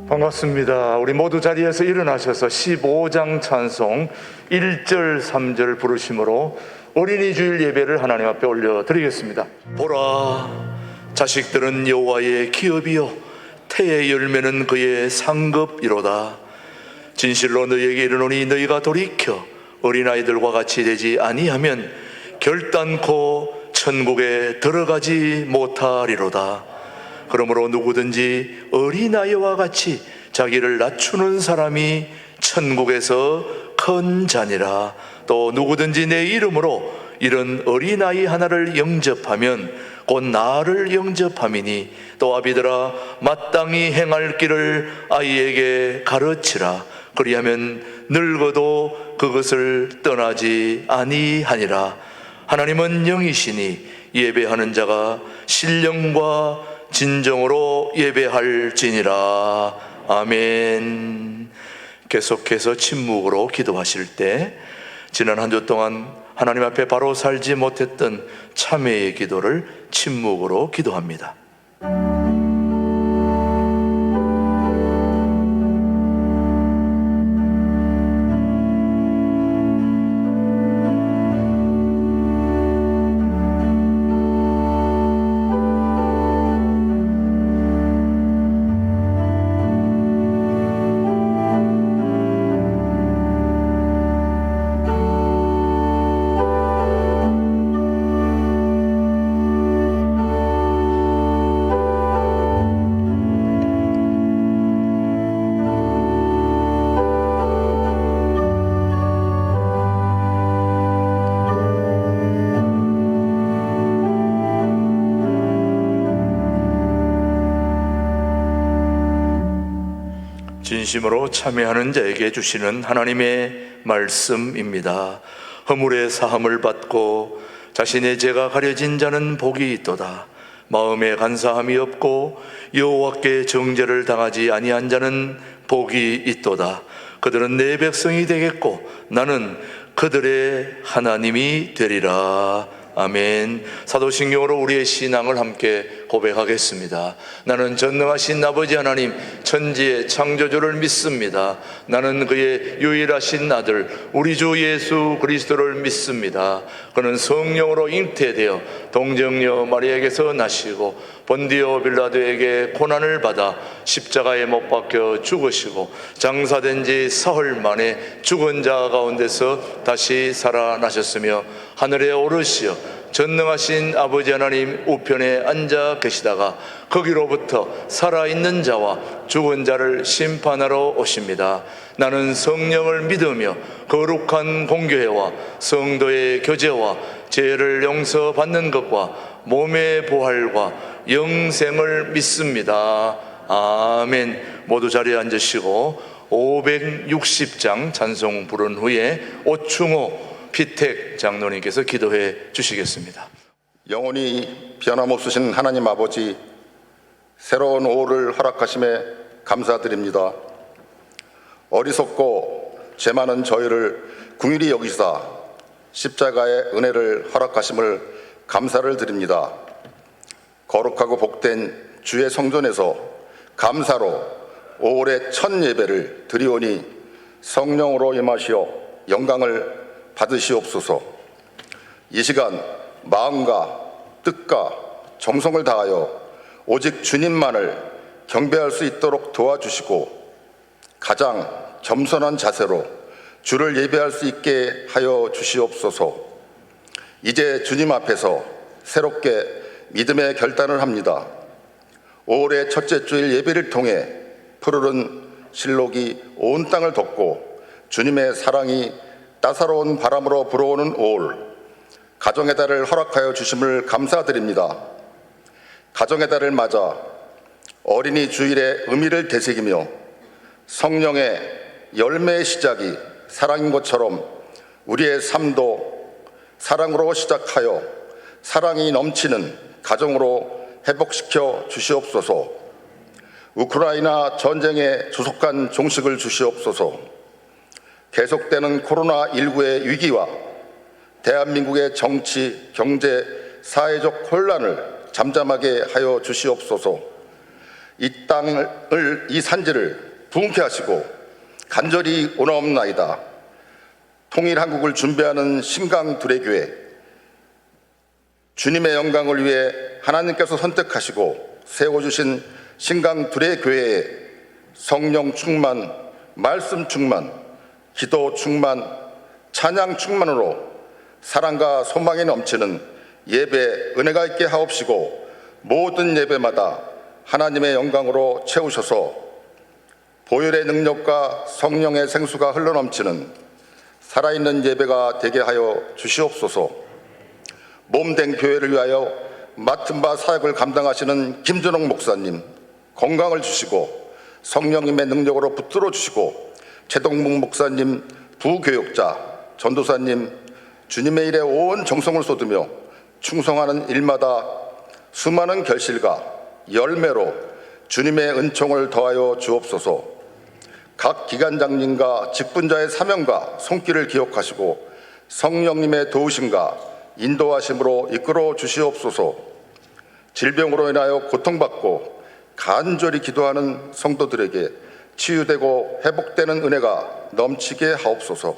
반갑습니다. 우리 모두 자리에서 일어나셔서 15장 찬송 1절 3절 부르심으로 어린이 주일 예배를 하나님 앞에 올려드리겠습니다. 보라, 자식들은 여호와의 기업이요 태의 열매는 그의 상급이로다. 진실로 너희에게 이르노니 너희가 돌이켜 어린아이들과 같이 되지 아니하면 결단코 천국에 들어가지 못하리로다. 그러므로 누구든지 어린아이와 같이 자기를 낮추는 사람이 천국에서 큰 자니라. 또 누구든지 내 이름으로 이런 어린아이 하나를 영접하면 곧 나를 영접함이니 또 아비들아 마땅히 행할 길을 아이에게 가르치라. 그리하면 늙어도 그것을 떠나지 아니하니라. 하나님은 영이시니 예배하는 자가 신령과 진정으로 예배할지니라. 아멘. 계속해서 침묵으로 기도하실 때 지난 한 주 동안 하나님 앞에 바로 살지 못했던 참회의 기도를 침묵으로 기도합니다. 진심으로 참여하는 자에게 주시는 하나님의 말씀입니다. 허물의 사함을 받고 자신의 죄가 가려진 자는 복이 있도다. 마음에 간사함이 없고 여호와께 정죄를 당하지 아니한 자는 복이 있도다. 그들은 내 백성이 되겠고 나는 그들의 하나님이 되리라. 아멘. 사도신경으로 우리의 신앙을 함께 고백하겠습니다. 나는 전능하신 아버지 하나님 천지의 창조주를 믿습니다. 나는 그의 유일하신 아들 우리 주 예수 그리스도를 믿습니다. 그는 성령으로 잉태되어 동정녀 마리아에게서 나시고 본디오 빌라도에게 고난을 받아 십자가에 못 박혀 죽으시고 장사된 지 사흘 만에 죽은 자 가운데서 다시 살아나셨으며 하늘에 오르시어 전능하신 아버지 하나님 우편에 앉아 계시다가 거기로부터 살아있는 자와 죽은 자를 심판하러 오십니다. 나는 성령을 믿으며 거룩한 공교회와 성도의 교제와 죄를 용서받는 것과 몸의 부활과 영생을 믿습니다. 아멘. 모두 자리에 앉으시고 560장 찬송 부른 후에 오충호 피택 장로님께서 기도해 주시겠습니다. 영원히 변함없으신 하나님 아버지, 새로운 5월을 허락하심에 감사드립니다. 어리석고 죄 많은 저희를 긍휼히 여기사 십자가의 은혜를 허락하심을 감사를 드립니다. 거룩하고 복된 주의 성전에서 감사로 5월의 첫 예배를 드리오니 성령으로 임하시어 영광을 받으시옵소서. 이 시간 마음과 뜻과 정성을 다하여 오직 주님만을 경배할 수 있도록 도와주시고 가장 겸손한 자세로 주를 예배할 수 있게 하여 주시옵소서. 이제 주님 앞에서 새롭게 믿음의 결단을 합니다. 5월의 첫째 주일 예배를 통해 푸르른 실록이 온 땅을 덮고 주님의 사랑이 따사로운 바람으로 불어오는 5월, 가정의 달을 허락하여 주심을 감사드립니다. 가정의 달을 맞아 어린이 주일의 의미를 되새기며 성령의 열매의 시작이 사랑인 것처럼 우리의 삶도 사랑으로 시작하여 사랑이 넘치는 가정으로 회복시켜 주시옵소서. 우크라이나 전쟁의 조속한 종식을 주시옵소서. 계속되는 코로나19의 위기와 대한민국의 정치, 경제, 사회적 혼란을 잠잠하게 하여 주시옵소서. 이 땅을, 이 산지를 부흥케 하시고 간절히 원하옵나이다. 통일한국을 준비하는 신강두레교회, 주님의 영광을 위해 하나님께서 선택하시고 세워주신 신강두레교회에 성령 충만, 말씀 충만, 기도 충만, 찬양 충만으로 사랑과 소망이 넘치는 예배 은혜가 있게 하옵시고 모든 예배마다 하나님의 영광으로 채우셔서 보혈의 능력과 성령의 생수가 흘러넘치는 살아있는 예배가 되게 하여 주시옵소서. 몸된 교회를 위하여 맡은 바 사역을 감당하시는 김준홍 목사님 건강을 주시고 성령님의 능력으로 붙들어 주시고 최동묵 목사님 부교육자 전도사님 주님의 일에 온 정성을 쏟으며 충성하는 일마다 수많은 결실과 열매로 주님의 은총을 더하여 주옵소서. 각 기관장님과 직분자의 사명과 손길을 기억하시고 성령님의 도우심과 인도하심으로 이끌어 주시옵소서. 질병으로 인하여 고통받고 간절히 기도하는 성도들에게 치유되고 회복되는 은혜가 넘치게 하옵소서.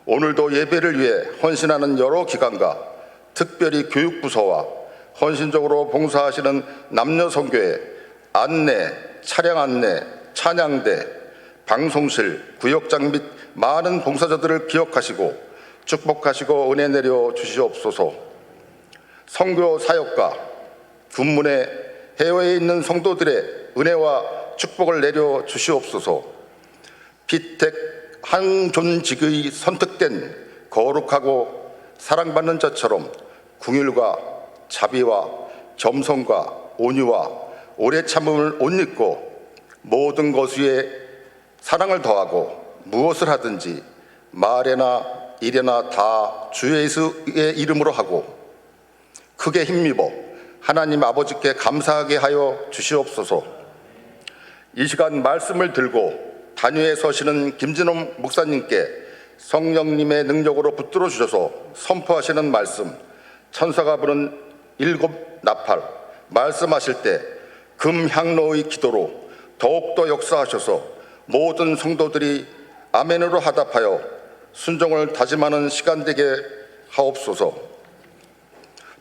오늘도 예배를 위해 헌신하는 여러 기관과 특별히 교육부서와 헌신적으로 봉사하시는 남녀성교회 안내, 차량 안내, 찬양대, 방송실, 구역장 및 많은 봉사자들을 기억하시고 축복하시고 은혜 내려 주시옵소서. 선교 사역과 군문에 해외에 있는 성도들의 은혜와 축복을 내려 주시옵소서. 피택 한존직의 선택된 거룩하고 사랑받는 자처럼 궁율과 자비와 겸손과 온유와 오래 참음을 옷 입고 모든 것 위에 사랑을 더하고 무엇을 하든지 말에나 일에나 다 주 예수의 이름으로 하고 크게 힘입어 하나님 아버지께 감사하게 하여 주시옵소서. 이 시간 말씀을 들고 단위에 서시는 김진홍 목사님께 성령님의 능력으로 붙들어 주셔서 선포하시는 말씀, 천사가 부른 7 나팔 말씀하실 때 금향로의 기도로 더욱더 역사하셔서 모든 성도들이 아멘으로 화답하여 순종을 다짐하는 시간 되게 하옵소서.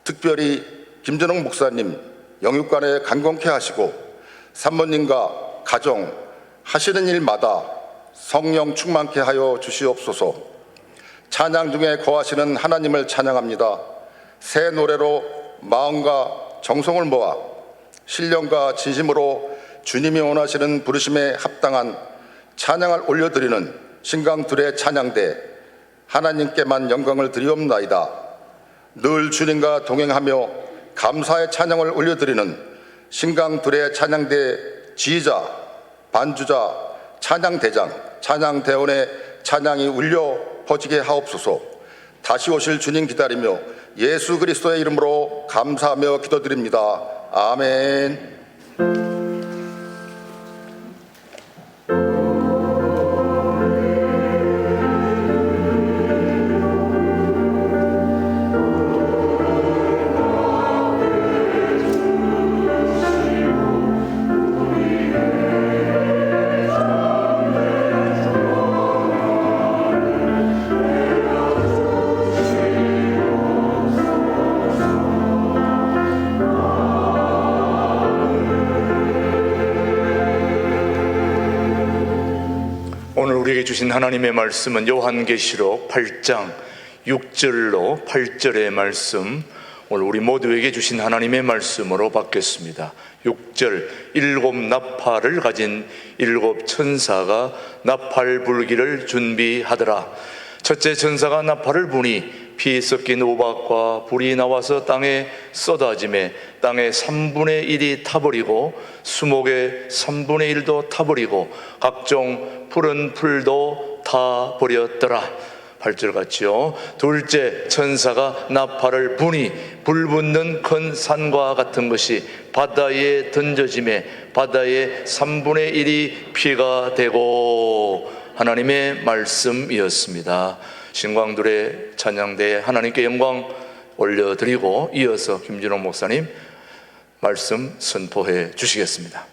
특별히 김진홍 목사님 영육간에 강건케 하시고 산모님과 가정 하시는 일마다 성령 충만케 하여 주시옵소서. 찬양 중에 거하시는 하나님을 찬양합니다. 새 노래로 마음과 정성을 모아 신령과 진심으로 주님이 원하시는 부르심에 합당한 찬양을 올려드리는 신강둘의 찬양대 하나님께만 영광을 드리옵나이다. 늘 주님과 동행하며 감사의 찬양을 올려드리는 신강둘의 찬양대 지휘자, 반주자, 찬양대장, 찬양대원의 찬양이 울려 퍼지게 하옵소서. 다시 오실 주님 기다리며 예수 그리스도의 이름으로 감사하며 기도드립니다. 아멘. 오늘 우리에게 주신 하나님의 말씀은 요한계시록 8장 6절로 8절의 말씀, 오늘 우리 모두에게 주신 하나님의 말씀으로 받겠습니다. 6절, 7 나팔을 가진 7 천사가 나팔 불기를 준비하더라. 첫째 천사가 나팔을 부니 피 섞인 우박과 불이 나와서 땅에 쏟아지매 땅의 3분의 1이 타버리고 수목의 3분의 1도 타버리고 각종 푸른 풀도 타버렸더라. 8절 같지요. 둘째 천사가 나팔을 부니 불 붙는 큰 산과 같은 것이 바다에 던져지매 바다의 3분의 1이 피가 되고. 하나님의 말씀이었습니다. 신광둘의 찬양대에 하나님께 영광 올려드리고 이어서 김진홍 목사님 말씀 선포해 주시겠습니다.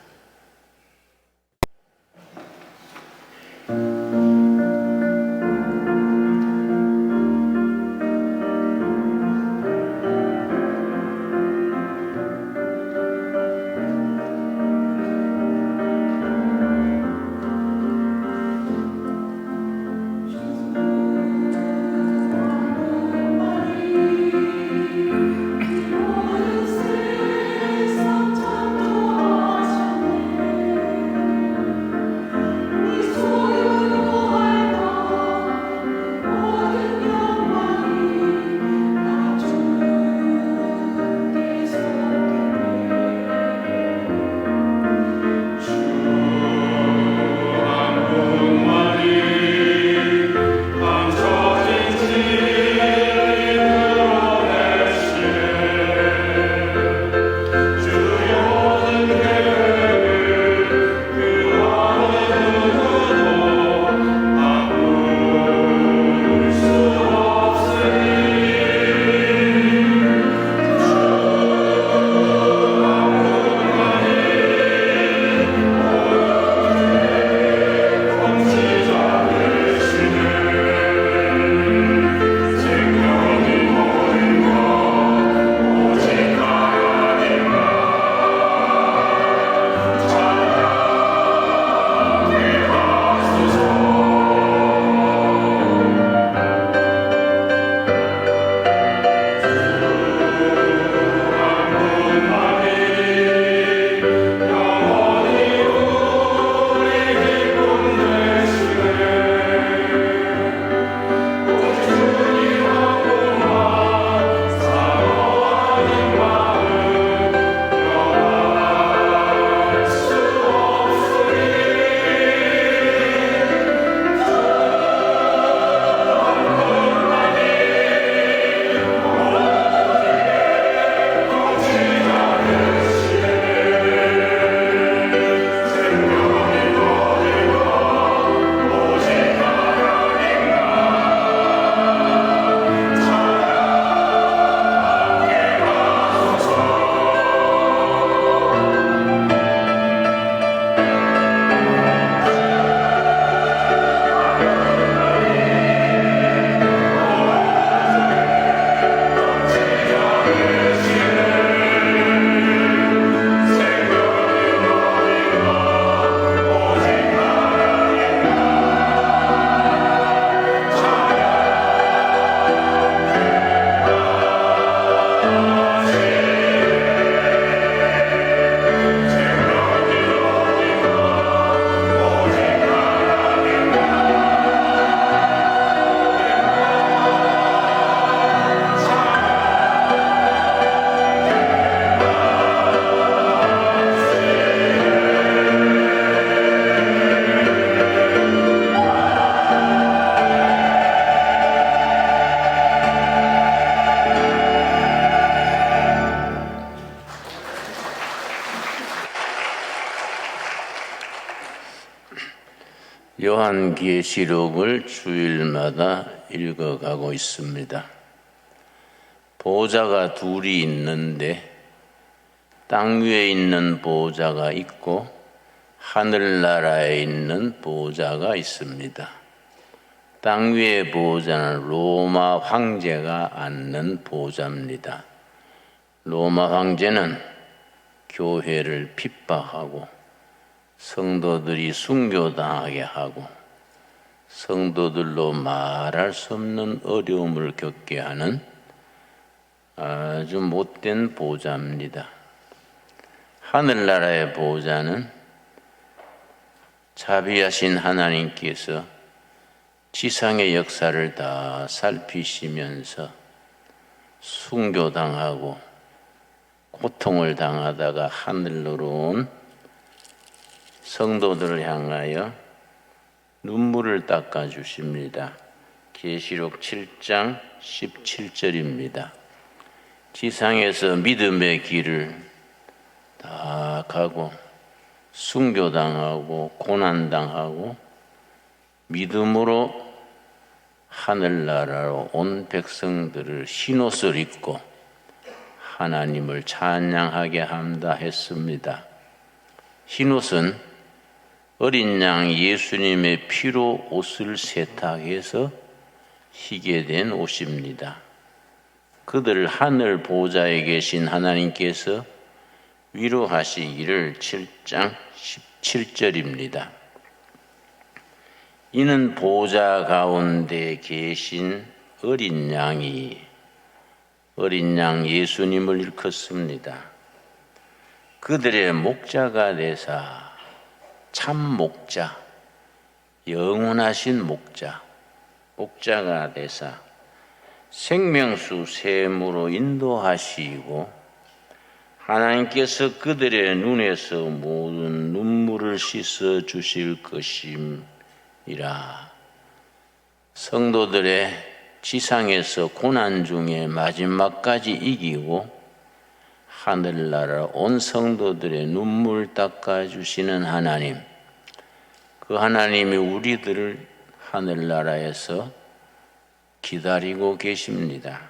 요한계시록을 주일마다 읽어가고 있습니다. 보호자가 둘이 있는데 땅 위에 있는 보호자가 있고 하늘나라에 있는 보호자가 있습니다. 땅 위의 보호자는 로마 황제가 앉는 보호자입니다. 로마 황제는 교회를 핍박하고 성도들이 순교당하게 하고 성도들로 말할 수 없는 어려움을 겪게 하는 아주 못된 보호자입니다. 하늘나라의 보호자는 자비하신 하나님께서 지상의 역사를 다 살피시면서 순교당하고 고통을 당하다가 하늘로 온 성도들을 향하여 눈물을 닦아주십니다. 계시록 7장 17절입니다. 지상에서 믿음의 길을 다 가고 순교당하고 고난당하고 믿음으로 하늘나라로 온 백성들을 흰옷을 입고 하나님을 찬양하게 한다 했습니다. 흰옷은 어린 양 예수님의 피로 옷을 세탁해서 희게 된 옷입니다. 그들을 하늘 보좌에 계신 하나님께서 위로하시기를 7장 17절입니다. 이는 보좌 가운데 계신 어린 양 예수님을 일컫습니다. 그들의 목자가 되사 참 목자, 영원하신 목자가 되사 생명수 샘으로 인도하시고 하나님께서 그들의 눈에서 모든 눈물을 씻어 주실 것임이라. 성도들의 지상에서 고난 중에 마지막까지 이기고 하늘나라 온 성도들의 눈물 닦아주시는 하나님, 그 하나님이 우리들을 하늘나라에서 기다리고 계십니다.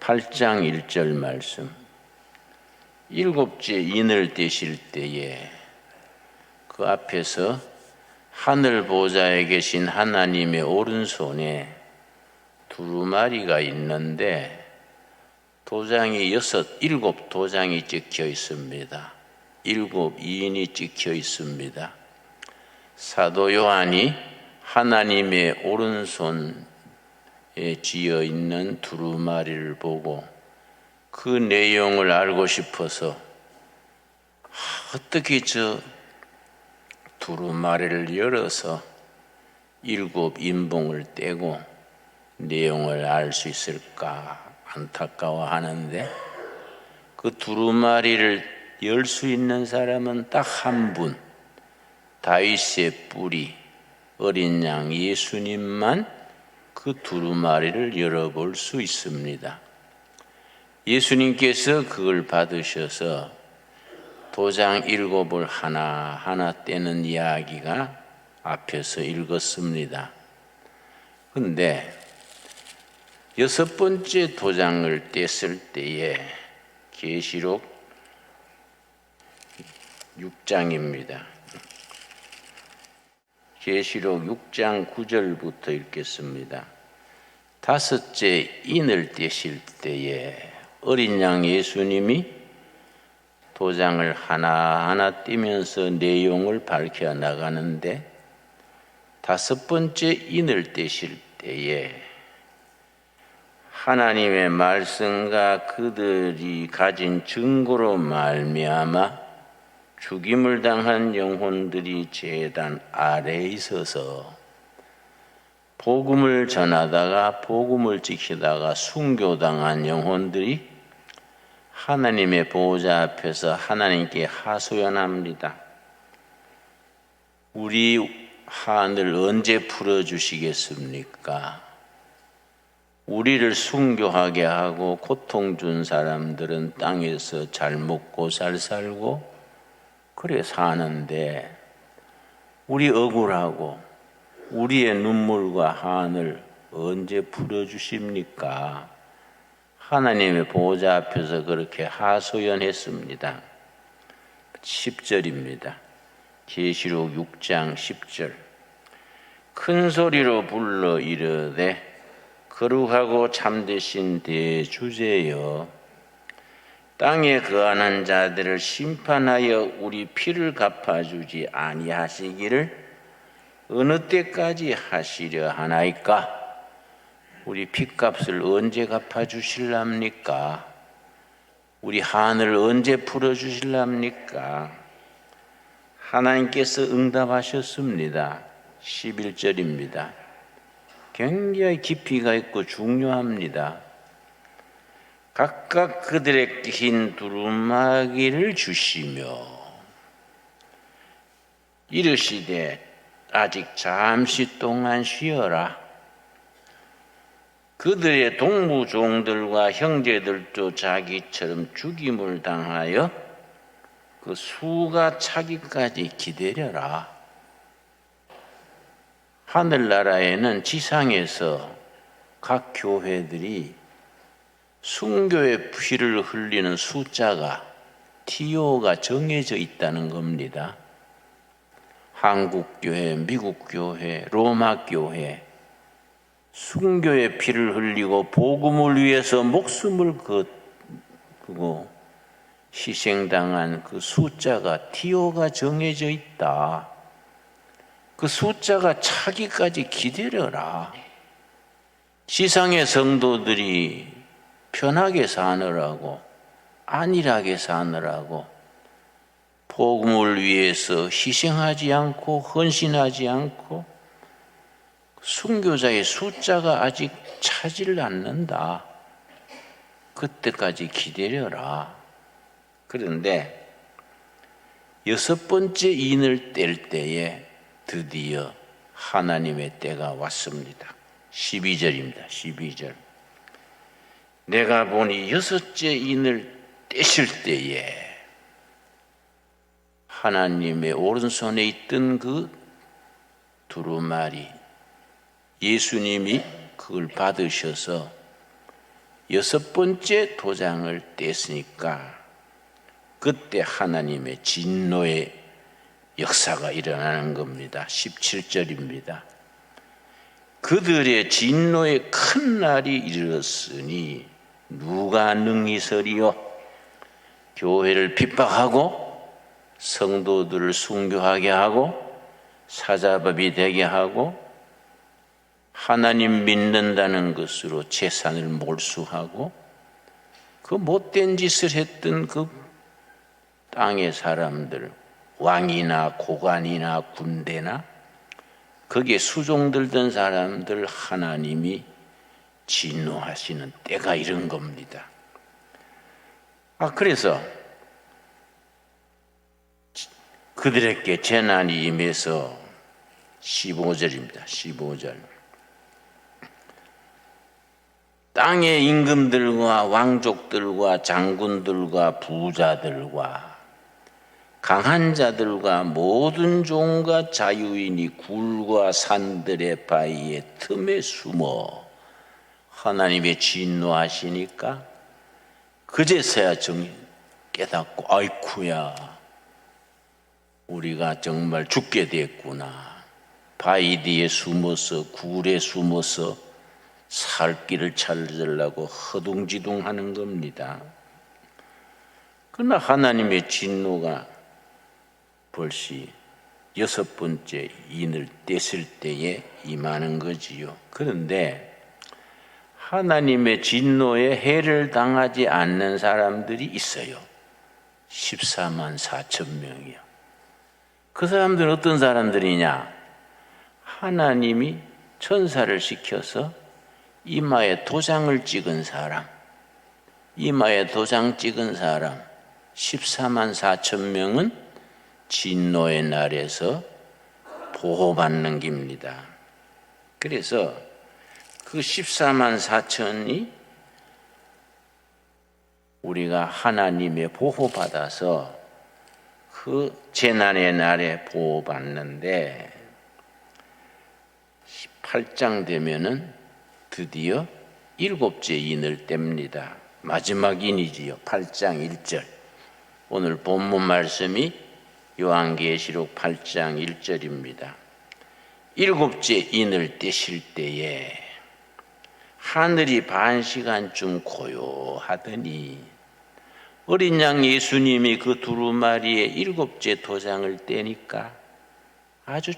8장 1절 말씀. 일곱째 인을 떼실 때에 그 앞에서 하늘 보좌에 계신 하나님의 오른손에 두루마리가 있는데 도장이 일곱 도장이 찍혀 있습니다. 일곱 인이 찍혀 있습니다. 사도 요한이 하나님의 오른손에 쥐어 있는 두루마리를 보고 그 내용을 알고 싶어서 어떻게 저 두루마리를 열어서 일곱 인봉을 떼고 내용을 알 수 있을까 안타까워하는데 그 두루마리를 열 수 있는 사람은 딱 한 분, 다윗의 뿌리 어린 양 예수님만 그 두루마리를 열어볼 수 있습니다. 예수님께서 그걸 받으셔서 도장 일곱을 하나하나 떼는 이야기가 앞에서 읽었습니다. 그런데 여섯 번째 도장을 뗐을 때에 계시록 6장입니다. 계시록 6장 9절부터 읽겠습니다. 다섯째 인을 떼실 때에 어린 양 예수님이 도장을 하나하나 떼면서 내용을 밝혀 나가는데 다섯 번째 인을 떼실 때에 하나님의 말씀과 그들이 가진 증거로 말미암아 죽임을 당한 영혼들이 제단 아래에 있어서 복음을 전하다가 복음을 지키다가 순교당한 영혼들이 하나님의 보호자 앞에서 하나님께 하소연합니다. 우리 한을 언제 풀어주시겠습니까? 우리를 순교하게 하고 고통 준 사람들은 땅에서 잘 먹고 잘 살고 그래 사는데 우리 억울하고 우리의 눈물과 한을 언제 풀어주십니까? 하나님의 보호자 앞에서 그렇게 하소연했습니다. 10절입니다. 계시록 6장 10절. 큰 소리로 불러 이르되 거룩하고 참되신 대주제여, 땅에 거하는 자들을 심판하여 우리 피를 갚아주지 아니하시기를 어느 때까지 하시려 하나이까? 우리 핏값을 언제 갚아주실랍니까? 우리 한을 언제 풀어주실랍니까? 하나님께서 응답하셨습니다. 11절입니다. 굉장히 깊이가 있고 중요합니다. 각각 그들에게 흰 두루마기를 주시며 이르시되 아직 잠시 동안 쉬어라. 그들의 동무종들과 형제들도 자기처럼 죽임을 당하여 그 수가 차기까지 기다려라. 하늘나라에는 지상에서 각 교회들이 순교의 피를 흘리는 숫자가 TO가 정해져 있다는 겁니다. 한국교회, 미국교회, 로마교회, 순교의 피를 흘리고 복음을 위해서 목숨을 걸고 희생당한 그 숫자가 TO가 정해져 있다. 그 숫자가 차기까지 기다려라. 지상의 성도들이 편하게 사느라고, 안일하게 사느라고, 복음을 위해서 희생하지 않고 헌신하지 않고 순교자의 숫자가 아직 차질 않는다. 그때까지 기다려라. 그런데 6번째 인을 뗄 때에 드디어 하나님의 때가 왔습니다. 12절입니다. 12절. 내가 보니 6째 인을 떼실 때에 하나님의 오른손에 있던 그 두루마리, 예수님이 그걸 받으셔서 6번째 도장을 뗐으니까 그때 하나님의 진노의 역사가 일어나는 겁니다. 17절입니다. 그들의 진노의 큰 날이 이르렀으니 누가 능히 서리요? 교회를 핍박하고 성도들을 순교하게 하고 사자법이 되게 하고 하나님 믿는다는 것으로 재산을 몰수하고 그 못된 짓을 했던 그 땅의 사람들, 왕이나 고관이나 군대나 거기에 수종들던 사람들 하나님이 진노하시는 때가 이런 겁니다. 그래서 그들에게 재난이 임해서 15절입니다. 15절. 땅의 임금들과 왕족들과 장군들과 부자들과 강한 자들과 모든 종과 자유인이 굴과 산들의 바위에 틈에 숨어 하나님의 진노하시니까 그제서야 깨닫고 아이쿠야 우리가 정말 죽게 됐구나. 바위 뒤에 숨어서 굴에 숨어서 살 길을 찾으려고 허둥지둥하는 겁니다. 그러나 하나님의 진노가 벌써 6번째 인을 뗐을 때에 임하는 거지요. 그런데 하나님의 진노에 해를 당하지 않는 사람들이 있어요. 14만 4천 명이요. 그 사람들은 어떤 사람들이냐? 하나님이 천사를 시켜서 이마에 도장을 찍은 사람, 이마에 도장 찍은 사람 14만 4천 명은 진노의 날에서 보호받는 겁니다. 그래서 그 14만 4천이 우리가 하나님의 보호받아서 그 재난의 날에 보호받는데 8장 되면은 드디어 7째 인을 뗍니다. 마지막 인이지요. 8장 1절. 오늘 본문 말씀이 요한계시록 8장 1절입니다. 7째 인을 떼실 때에 하늘이 반 시간쯤 고요하더니 어린 양 예수님이 그 두루마리에 7째 도장을 떼니까 아주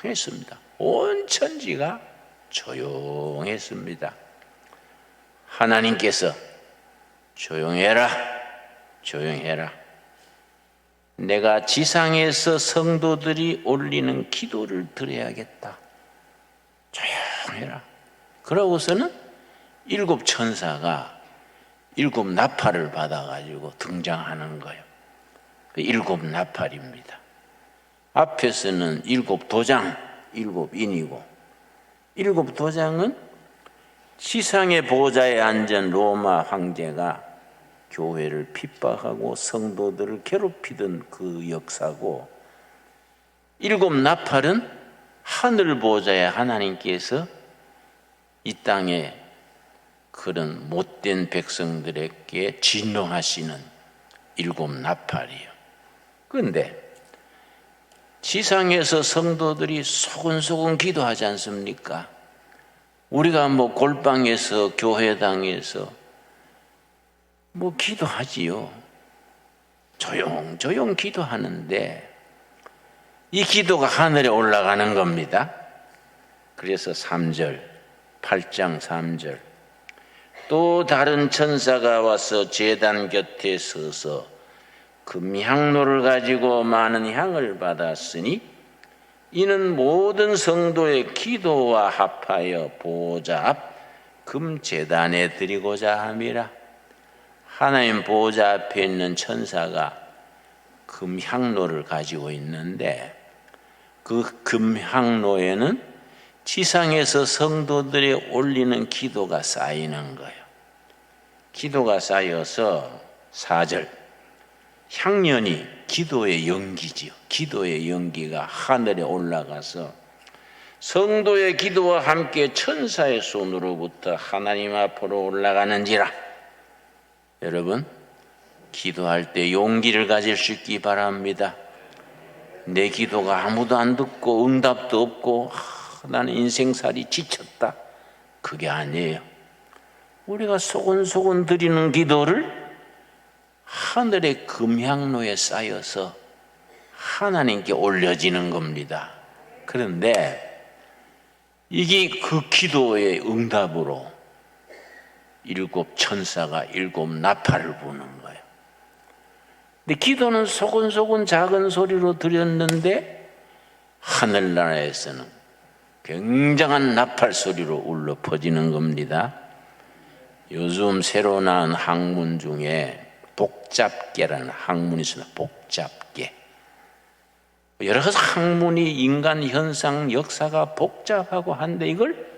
조용했습니다. 온 천지가 조용했습니다. 하나님께서 조용해라, 조용해라. 내가 지상에서 성도들이 올리는 기도를 들어야겠다. 조용해라. 그러고서는 7 천사가 7 나팔을 받아가지고 등장하는 거예요. 7 나팔입니다. 앞에서는 7 도장, 7 인이고 7 도장은 지상의 보좌에 앉은 로마 황제가 교회를 핍박하고 성도들을 괴롭히던 그 역사고, 7 나팔은 하늘 보좌에 하나님께서 이 땅에 그런 못된 백성들에게 진노하시는 7 나팔이에요. 그런데 지상에서 성도들이 소근소근 기도하지 않습니까? 우리가 골방에서 교회당에서 기도하지요. 조용조용 기도하는데 이 기도가 하늘에 올라가는 겁니다. 그래서 3절, 8장 3절. 또 다른 천사가 와서 제단 곁에 서서 금향로를 가지고 많은 향을 받았으니 이는 모든 성도의 기도와 합하여 보좌 앞 금제단에 드리고자 함이라. 하나님 보좌 앞에 있는 천사가 금향로를 가지고 있는데 그 금향로에는 지상에서 성도들이 올리는 기도가 쌓이는 거예요. 기도가 쌓여서 4절, 향연이 기도의 연기지요. 기도의 연기가 하늘에 올라가서 성도의 기도와 함께 천사의 손으로부터 하나님 앞으로 올라가는지라. 여러분, 기도할 때 용기를 가질 수 있기 바랍니다. 내 기도가 아무도 안 듣고 응답도 없고 나는 인생살이 지쳤다. 그게 아니에요. 우리가 소곤소곤 드리는 기도를 하늘의 금향로에 쌓여서 하나님께 올려지는 겁니다. 그런데 이게 그 기도의 응답으로 7 천사가 7 나팔을 부는 거예요. 근데 기도는 소곤소곤 작은 소리로 드렸는데 하늘나라에서는 굉장한 나팔 소리로 울려 퍼지는 겁니다. 요즘 새로 나온 학문 중에 복잡계라는 학문이 있습니다. 복잡계. 여러 가지 학문이 인간 현상 역사가 복잡하고 한데 이걸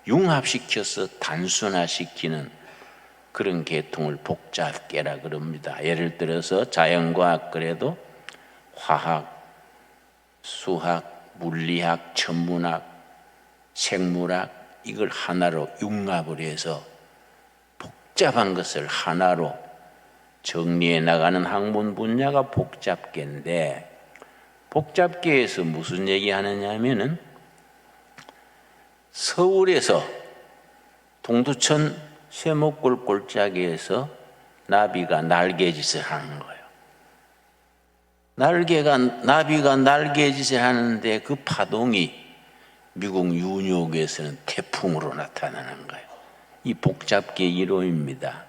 융합시켜서 단순화시키는 그런 계통을 복잡계라 그럽니다. 예를 들어서 자연과학 그래도 화학, 수학, 물리학, 천문학, 생물학 이걸 하나로 융합을 해서 복잡한 것을 하나로 정리해 나가는 학문 분야가 복잡계인데, 복잡계에서 무슨 얘기하느냐 하면은 서울에서 동두천 쇠목골 골짜기에서 나비가 날개짓을 하는 거예요. 나비가 날개짓을 하는데 그 파동이 미국 뉴욕에서는 태풍으로 나타나는 거예요. 이 복잡계 1호입니다.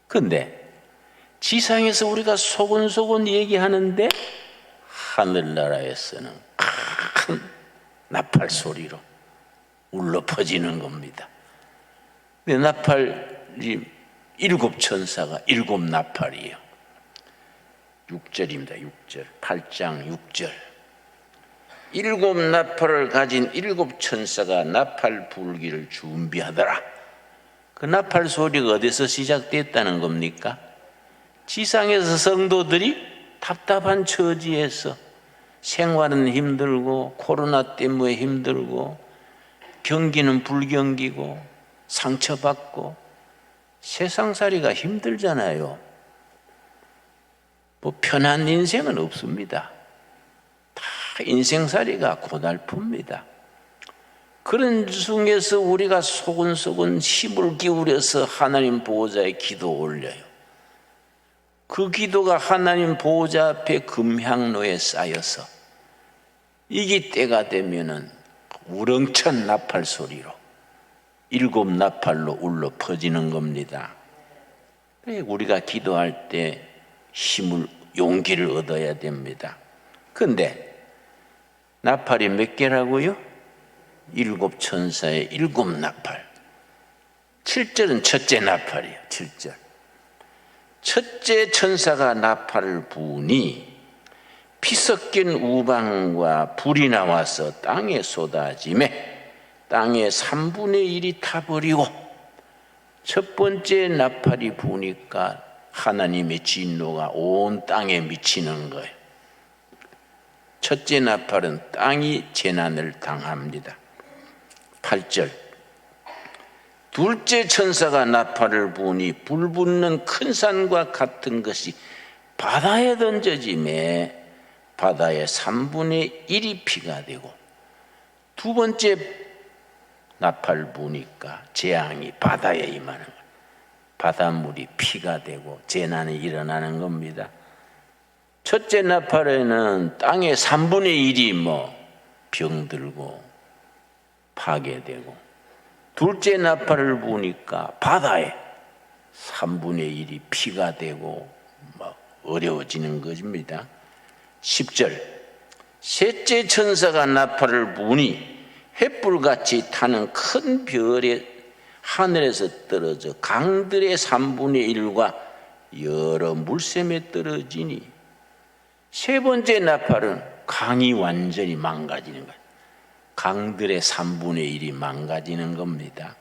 그런데 지상에서 우리가 소곤소곤 얘기하는데 하늘나라에서는 큰 나팔 소리로 울려 퍼지는 겁니다. 근데 나팔이 7 천사가 7 나팔이에요. 6절입니다. 6절. 8장 6절. 7 나팔을 가진 7 천사가 나팔 불기를 준비하더라. 그 나팔 소리가 어디서 시작됐다는 겁니까? 지상에서 성도들이 답답한 처지에서 생활은 힘들고 코로나 때문에 힘들고 경기는 불경기고 상처받고 세상살이가 힘들잖아요. 뭐 편한 인생은 없습니다. 다 인생살이가 고달픕니다. 그런 중에서 우리가 소근소근 힘을 기울여서 하나님 보호자에 기도 올려요. 그 기도가 하나님 보호자 앞에 금향로에 쌓여서 이기 때가 되면은 우렁찬 나팔 소리로 7 나팔로 울려 퍼지는 겁니다. 우리가 기도할 때 힘을 용기를 얻어야 됩니다. 근데 나팔이 몇 개라고요? 7 천사의 7 나팔. 7절은 첫째 나팔이에요. 7절. 첫째 천사가 나팔을 부으니 피 섞인 우방과 불이 나와서 땅에 쏟아지매 땅의 3분의 1이 타버리고, 첫 번째 나팔이 부으니까 하나님의 진노가 온 땅에 미치는 거예요. 첫째 나팔은 땅이 재난을 당합니다. 8절. 둘째 천사가 나팔을 부으니 불붙는 큰 산과 같은 것이 바다에 던져지매 바다의 3분의 1이 피가 되고, 두 번째 나팔 부니까 재앙이 바다에 임하는 거예요. 바닷물이 피가 되고 재난이 일어나는 겁니다. 첫째 나팔에는 땅의 3분의 1이 병들고 파괴되고, 둘째 나팔을 부니까 바다에 3분의 1이 피가 되고 어려워지는 것입니다. 10절. 셋째 천사가 나팔을 부니 횃불같이 타는 큰 별이 하늘에서 떨어져 강들의 3분의 1과 여러 물샘에 떨어지니, 세 번째 나팔은 강이 완전히 망가지는 거예요. 강들의 3분의 1이 망가지는 겁니다.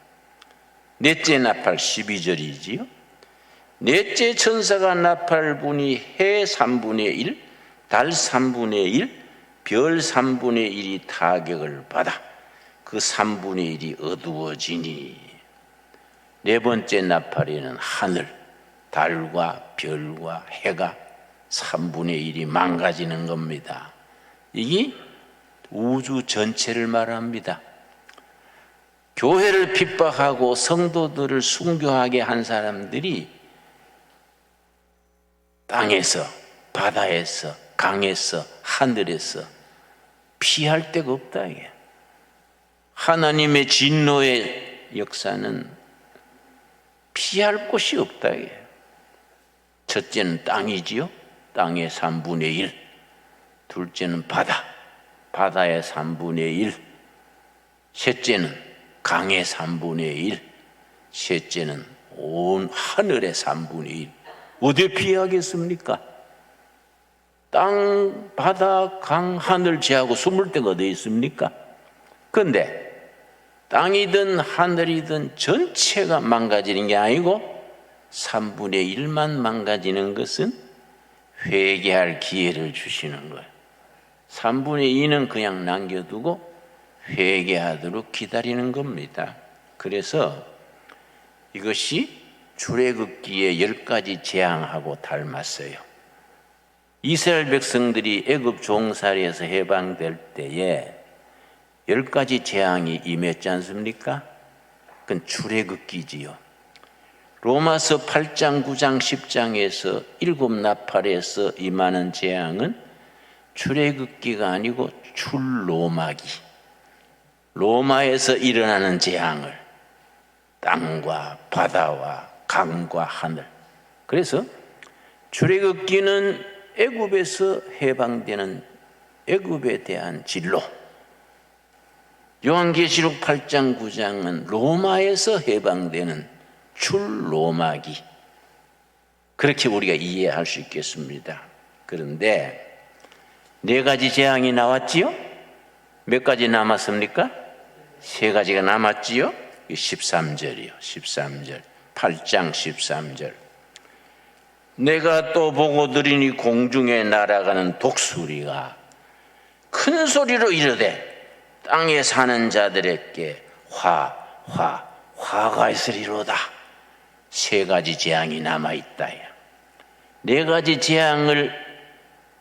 넷째 나팔 12절이지요. 넷째 천사가 나팔을 부니 해 3분의 1, 달 3분의 1, 별 3분의 1이 타격을 받아 그 3분의 1이 어두워지니, 네 번째 나팔에는 하늘, 달과 별과 해가 3분의 1이 망가지는 겁니다. 이게 우주 전체를 말합니다. 교회를 핍박하고 성도들을 순교하게 한 사람들이 땅에서, 바다에서, 강에서, 하늘에서 피할 데가 없다. 이게 하나님의 진노의 역사는 피할 곳이 없다. 이게 첫째는 땅이지요. 땅의 3분의 1. 둘째는 바다, 바다의 3분의 1. 셋째는 강의 3분의 1. 셋째는 온 하늘의 3분의 1. 어디에 피하겠습니까? 땅, 바다, 강, 하늘 제하고 숨을 데가 어디 있습니까? 그런데 땅이든 하늘이든 전체가 망가지는 게 아니고 3분의 1만 망가지는 것은 회개할 기회를 주시는 거예요. 3분의 2는 그냥 남겨두고 회개하도록 기다리는 겁니다. 그래서 이것이 출애굽기의 10가지 재앙하고 닮았어요. 이스라엘 백성들이 애굽 종살이에서 해방될 때에 10가지 재앙이 임했지 않습니까? 그건 출애굽기지요. 로마서 8장, 9장, 10장에서 7 나팔에서 임하는 재앙은 출애굽기가 아니고 출로마기, 로마에서 일어나는 재앙을 땅과 바다와 강과 하늘. 그래서 출애굽기는 애굽에서 해방되는 애굽에 대한 진로, 요한계시록 8장 9장은 로마에서 해방되는 출로마기, 그렇게 우리가 이해할 수 있겠습니다. 그런데 4가지 재앙이 나왔지요? 몇 가지 남았습니까? 3가지가 남았지요? 13절이요. 13절. 8장 13절. 내가 또 보고 들으니 공중에 날아가는 독수리가 큰 소리로 이르되 땅에 사는 자들에게 화가 있으리로다. 세 가지 재앙이 남아있다. 네 가지 재앙을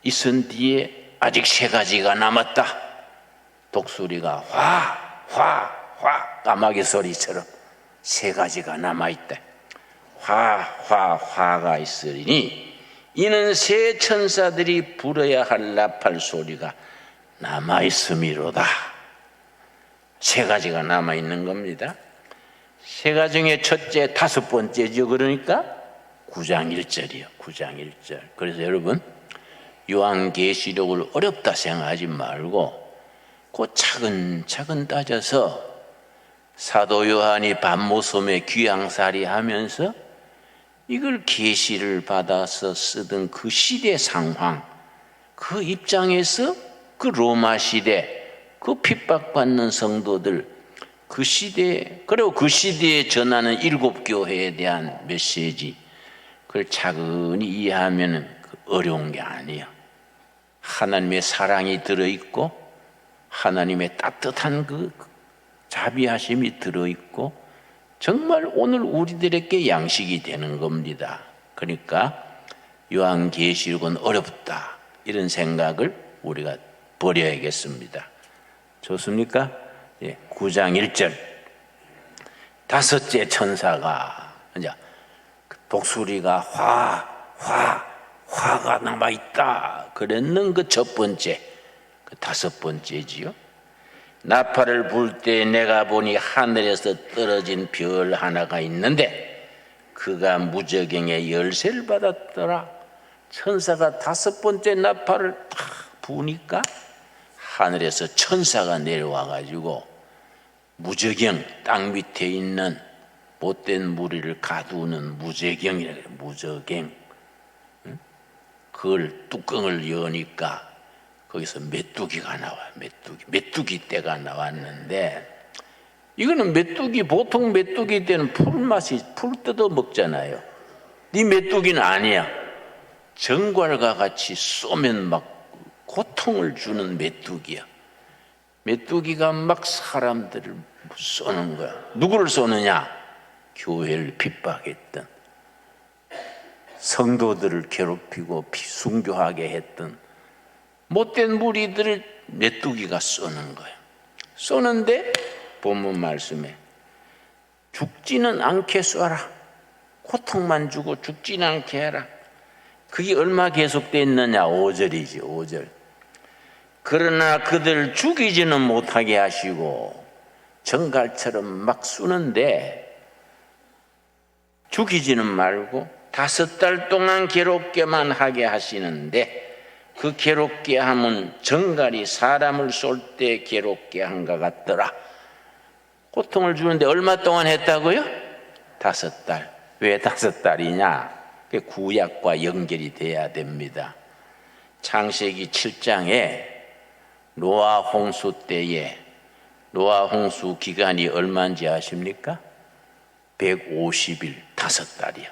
있은 뒤에 아직 세 가지가 남았다. 독수리가 까마귀 소리처럼 세 가지가 남아있다. 화가 있으리니 이는 세 천사들이 불어야 할 나팔 소리가 남아있음이로다. 세 가지가 남아있는 겁니다. 세 가지 중에 첫째, 다섯 번째죠. 그러니까 9장 1절이요. 9장 1절. 그래서 여러분, 요한계시록을 어렵다 생각하지 말고 그 차근차근 따져서 사도 요한이 밤모섬에 귀양살이 하면서 이걸 계시를 받아서 쓰던 그 시대 상황, 그 입장에서 그 로마 시대, 그 핍박받는 성도들, 그 시대, 그리고 그 시대에 전하는 일곱 교회에 대한 메시지, 그걸 차근히 이해하면 어려운 게 아니에요. 하나님의 사랑이 들어있고 하나님의 따뜻한 그 자비하심이 들어있고 정말 오늘 우리들에게 양식이 되는 겁니다. 그러니까 요한계시록은 어렵다 이런 생각을 우리가 버려야겠습니다. 좋습니까? 9장 1절 다섯째 천사가 이제 독수리가 화가 남아있다 그랬는 그 첫 번째, 그 다섯 번째지요. 나팔을 불 때 내가 보니 하늘에서 떨어진 별 하나가 있는데 그가 무저갱의 열쇠를 받았더라. 천사가 다섯 번째 나팔을 탁 부니까 하늘에서 천사가 내려와 가지고 무저갱, 땅 밑에 있는 못된 무리를 가두는 무저갱이라 그래요. 무저갱. 그걸 뚜껑을 여니까 거기서 메뚜기가 나와요. 메뚜기 떼가 나왔는데 이거는 보통 메뚜기 떼는 풀 뜯어 먹잖아요. 이 메뚜기는 아니야. 정갈과 같이 쏘면 막 고통을 주는 메뚜기야. 메뚜기가 막 사람들을 쏘는 거야. 누구를 쏘느냐? 교회를 핍박했던, 성도들을 괴롭히고 순교하게 했던 못된 무리들을 메뚜기가 쏘는 거예요. 쏘는데 본문 말씀에 죽지는 않게 쏘라. 고통만 주고 죽지는 않게 해라. 그게 얼마 계속되어 있느냐? 5절이지. 5절. 그러나 그들 죽이지는 못하게 하시고 정갈처럼 막 쏘는데 죽이지는 말고 5달 동안 괴롭게만 하게 하시는데 그 괴롭게 함은 정갈이 사람을 쏠 때 괴롭게 한 것 같더라. 고통을 주는데 얼마 동안 했다고요? 5달. 왜 5달이냐? 그게 구약과 연결이 돼야 됩니다. 창세기 7장에 노아 홍수 때에 노아 홍수 기간이 얼마인지 아십니까? 150일, 5달이요.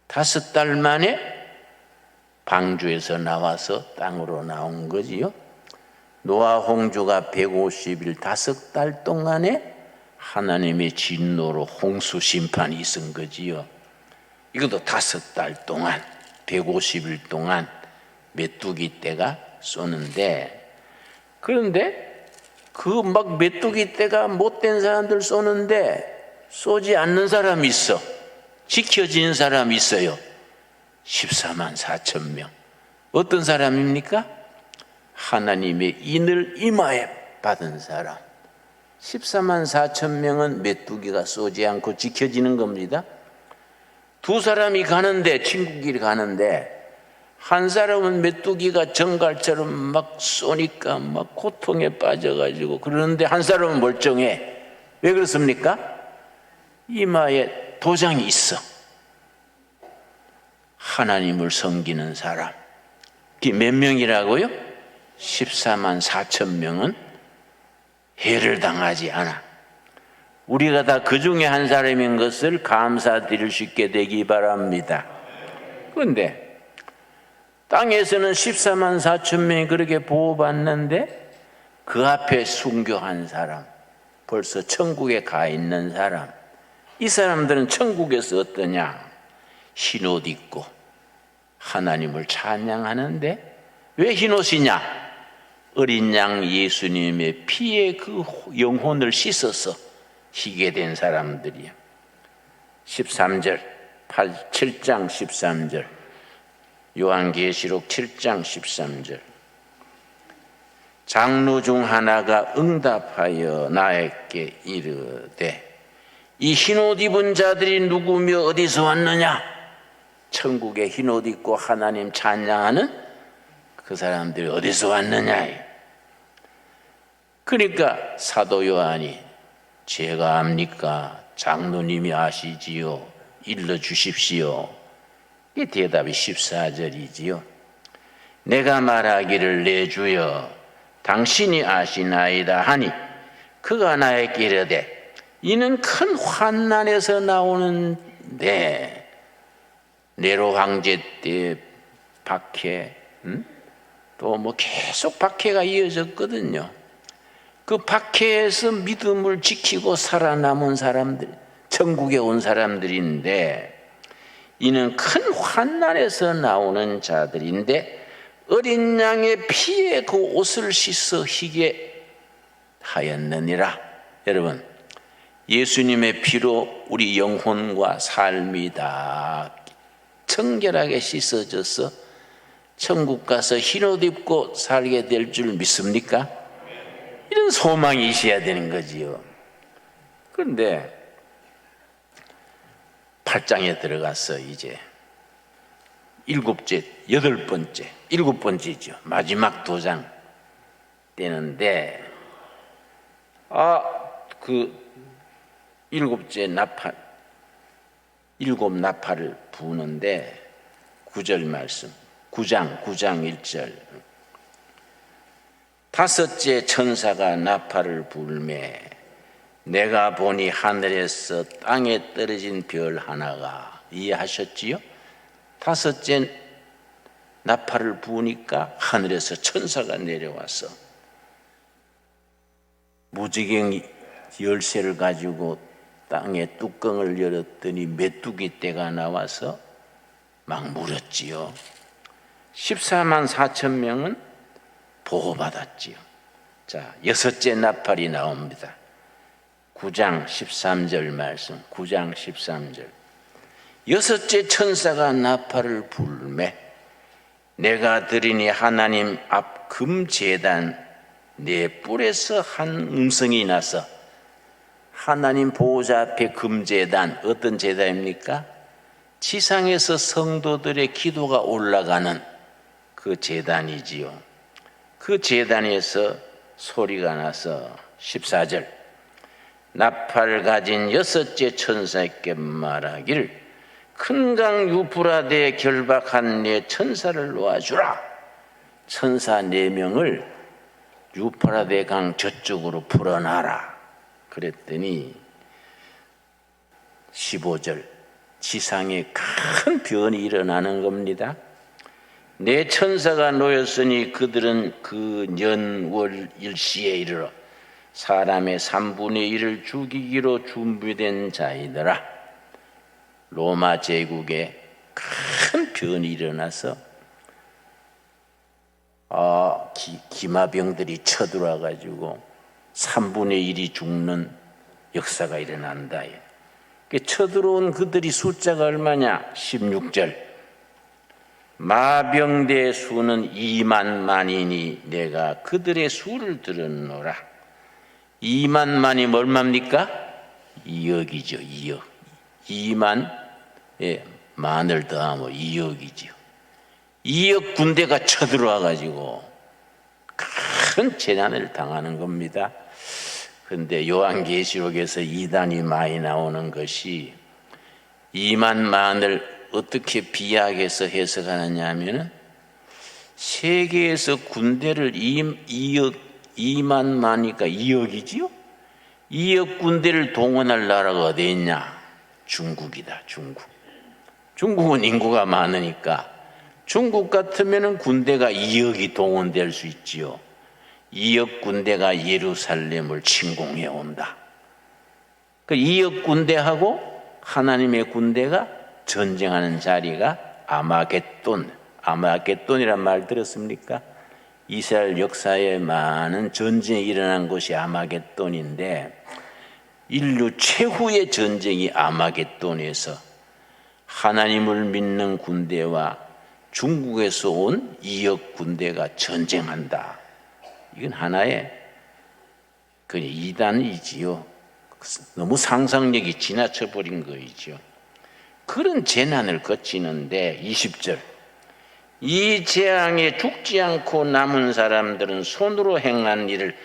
5달 만에 방주에서 나와서 땅으로 나온 거지요. 노아 홍주가 150일 5달 동안에 하나님의 진노로 홍수 심판이 있은 거지요. 이것도 5달 동안 150일 동안 메뚜기 떼가 쏘는데, 그런데 그 막 메뚜기 떼가 못된 사람들 쏘는데 쏘지 않는 사람이 있어. 지켜지는 사람이 있어요. 14만 4천 명. 어떤 사람입니까? 하나님의 인을 이마에 받은 사람. 14만 4천 명은 메뚜기가 쏘지 않고 지켜지는 겁니다. 두 사람이 가는데, 친구끼리 가는데 한 사람은 메뚜기가 정갈처럼 막 쏘니까 막 고통에 빠져가지고 그러는데 한 사람은 멀쩡해. 왜 그렇습니까? 이마에 도장이 있어. 하나님을 섬기는 사람. 그게 몇 명이라고요? 14만 4천 명은 해를 당하지 않아. 우리가 다 그 중에 한 사람인 것을 감사드릴 수 있게 되기 바랍니다. 그런데 땅에서는 14만 4천 명이 그렇게 보호받는데 그 앞에 순교한 사람, 벌써 천국에 가 있는 사람, 이 사람들은 천국에서 어떠냐? 흰옷 입고 하나님을 찬양하는데, 왜 흰옷이냐? 어린 양 예수님의 피에 그 영혼을 씻어서 희게 된 사람들이야. 13절, 7장 13절, 요한계시록 7장 13절. 장로 중 하나가 응답하여 나에게 이르되, 이 흰옷 입은 자들이 누구며 어디서 왔느냐? 천국에 흰옷 입고 하나님 찬양하는 그 사람들이 어디서 왔느냐? 그러니까 사도 요한이, 제가 압니까? 장로님이 아시지요? 일러주십시오. 이 대답이 14절이지요. 내가 말하기를, 내 주여 당신이 아시나이다 하니, 그가 나에게 이르되, 이는 큰 환난에서 나오는데, 네로 황제 때 박해, 또 뭐 계속 박해가 이어졌거든요. 그 박해에서 믿음을 지키고 살아남은 사람들, 천국에 온 사람들인데, 이는 큰 환난에서 나오는 자들인데, 어린 양의 피에 그 옷을 씻어 희게 하였느니라. 여러분, 예수님의 피로 우리 영혼과 삶이 다 청결하게 씻어져서 천국 가서 흰옷 입고 살게 될 줄 믿습니까? 이런 소망이 있어야 되는 거지요. 그런데 8장에 들어가서 이제 일곱 번째죠. 마지막 도장 되는데, 일곱 나팔을 부는데 9절 말씀, 9장 1절. 다섯째 천사가 나팔을 불매 내가 보니 하늘에서 땅에 떨어진 별 하나가, 이해하셨지요? 다섯째 나팔을 부으니까 하늘에서 천사가 내려와서 무지개 열쇠를 가지고 땅에 뚜껑을 열었더니 메뚜기 떼가 나와서 막 물었지요. 14만 4천 명은 보호받았지요. 자, 여섯째 나팔이 나옵니다. 9장 13절 말씀, 9장 13절. 여섯째 천사가 나팔을 불매 내가 들으니 하나님 앞 금제단 네 뿔에서 한 음성이 나서, 하나님 보호자 앞에 금제단, 어떤 제단입니까? 지상에서 성도들의 기도가 올라가는 그 제단이지요. 그 제단에서 소리가 나서 14절, 나팔 가진 여섯째 천사에게 말하기를, 큰 강 유프라데에 결박한 네 천사를 놓아주라. 천사 4명을 유프라데 강 저쪽으로 풀어놔라. 그랬더니 15절, 지상에 큰 변이 일어나는 겁니다. 내 천사가 놓였으니 그들은 그 년월 일시에 이르러 사람의 3분의 1을 죽이기로 준비된 자이더라. 로마 제국에 큰 변이 일어나서 기마병들이 쳐들어와 가지고 3분의 1이 죽는 역사가 일어난다. 쳐들어온 그들이 숫자가 얼마냐? 16절, 마병대의 수는 2만만이니 내가 그들의 수를 들었노라. 2만만이 얼마입니까? 2억이죠. 2억. 2만 만을 더하면 2억이죠. 2억 군대가 쳐들어와 가지고 큰 재난을 당하는 겁니다. 그런데 요한계시록에서 이단이 많이 나오는 것이 2만 만을 어떻게 비약해서 해석하느냐 하면은, 세계에서 군대를 2만 만이니까 2억이지요? 2억 군대를 동원할 나라가 어디 있냐? 중국이다. 중국은 인구가 많으니까 중국 같으면 군대가 2억이 동원될 수 있지요. 이역 군대가 예루살렘을 침공해 온다. 그 이역 군대하고 하나님의 군대가 전쟁하는 자리가 아마겟돈이란 말 들었습니까? 이스라엘 역사에 많은 전쟁이 일어난 곳이 아마겟돈인데 인류 최후의 전쟁이 아마겟돈에서 하나님을 믿는 군대와 중국에서 온 이역 군대가 전쟁한다. 이건 하나의 그 이단이지요. 너무 상상력이 지나쳐 버린 거이죠. 그런 재난을 거치는데 20절 이 재앙에 죽지 않고 남은 사람들은 손으로 행한 일을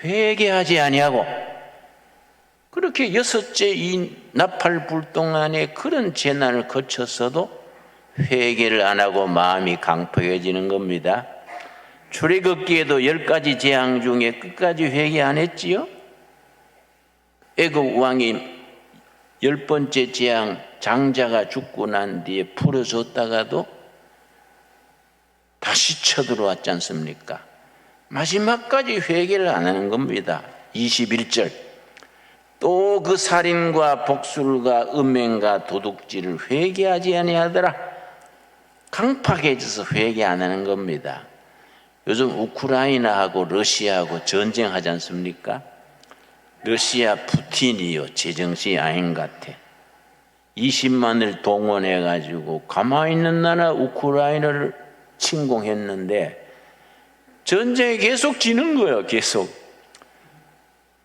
회개하지 아니하고 그렇게 여섯째 이 나팔 불 동안에 그런 재난을 거쳤어도 회개를 안 하고 마음이 강팍해지는 겁니다. 출애굽기에도 10가지 재앙 중에 끝까지 회개 안 했지요? 애굽 왕이 10번째 재앙 장자가 죽고 난 뒤에 풀어줬다가도 다시 쳐들어왔지 않습니까? 마지막까지 회개를 안 하는 겁니다. 21절 또 그 살인과 복술과 음행과 도둑질을 회개하지 아니하더라. 강팍해져서 회개 안 하는 겁니다. 요즘 우크라이나하고 러시아하고 전쟁하지 않습니까? 러시아 푸틴이요 제정신이 아닌 것 같아. 20만을 동원해가지고 가만히 있는 나라 우크라이나를 침공했는데 전쟁이 계속 지는 거예요. 계속.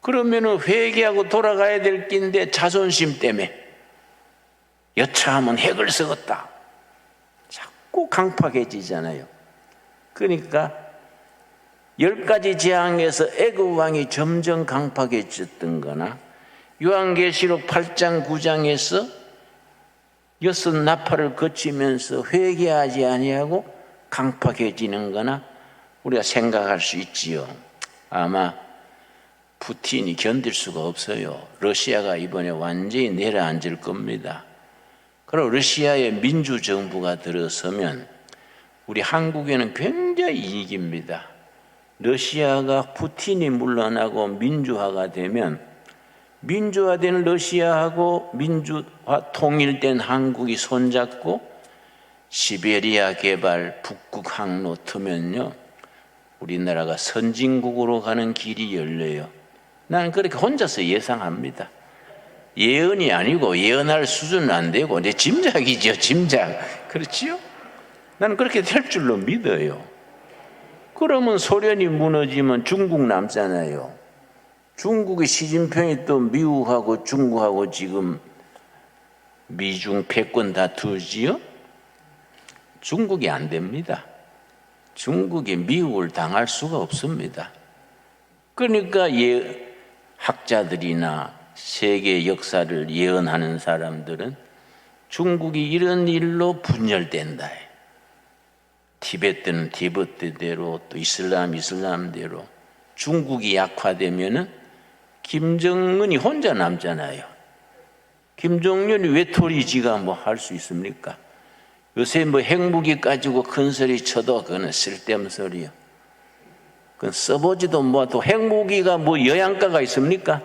그러면은 회개하고 돌아가야 될 낀데 자존심 때문에 여차하면 핵을 썩었다. 자꾸 강팍해지잖아요. 그러니까 10가지 재앙에서 애굽 왕이 점점 강팍해졌던 거나 요한계시록 8장 9장에서 6 나팔을 거치면서 회개하지 아니하고 강팍해지는 거나 우리가 생각할 수 있지요. 아마 푸틴이 견딜 수가 없어요. 러시아가 이번에 완전히 내려앉을 겁니다. 그리고 러시아의 민주정부가 들어서면 우리 한국에는 굉장히 이익입니다. 러시아가 푸틴이 물러나고 민주화가 되면 민주화된 러시아하고 민주화 통일된 한국이 손잡고 시베리아 개발 북극 항로 트면요 우리나라가 선진국으로 가는 길이 열려요. 나는 그렇게 혼자서 예상합니다. 예언이 아니고 예언할 수준은 안 되고 내 짐작이죠. 짐작. 그렇지요? 나는 그렇게 될 줄로 믿어요. 그러면 소련이 무너지면 중국 남잖아요. 중국의 시진핑이 또 미국하고 중국하고 지금 미중 패권 다투지요? 중국이 안 됩니다. 중국이 미국을 당할 수가 없습니다. 그러니까 학자들이나 세계 역사를 예언하는 사람들은 중국이 이런 일로 분열된다. 티베트는 티베트대로 또 이슬람대로 중국이 약화되면은 김정은이 혼자 남잖아요. 김정은이 외톨이 지가 뭐 할 수 있습니까? 요새 뭐 핵무기 가지고 큰 소리 쳐도 그거는 쓸데없는 소리요. 그건 써보지도 못하고 핵무기가 뭐 영양가가 있습니까?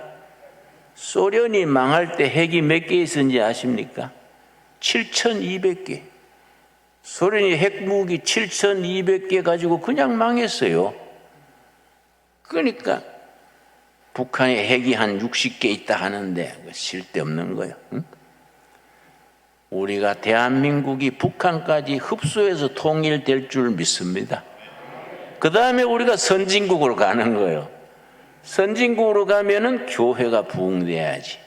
소련이 망할 때 핵이 몇 개 있었는지 아십니까? 7,200개. 소련이 핵무기 7,200개 가지고 그냥 망했어요. 그러니까 북한에 핵이 한 60개 있다 하는데 쓸데없는 거예요. 응? 우리가 대한민국이 북한까지 흡수해서 통일될 줄 믿습니다. 그 다음에 우리가 선진국으로 가는 거예요. 선진국으로 가면은 교회가 부흥돼야지.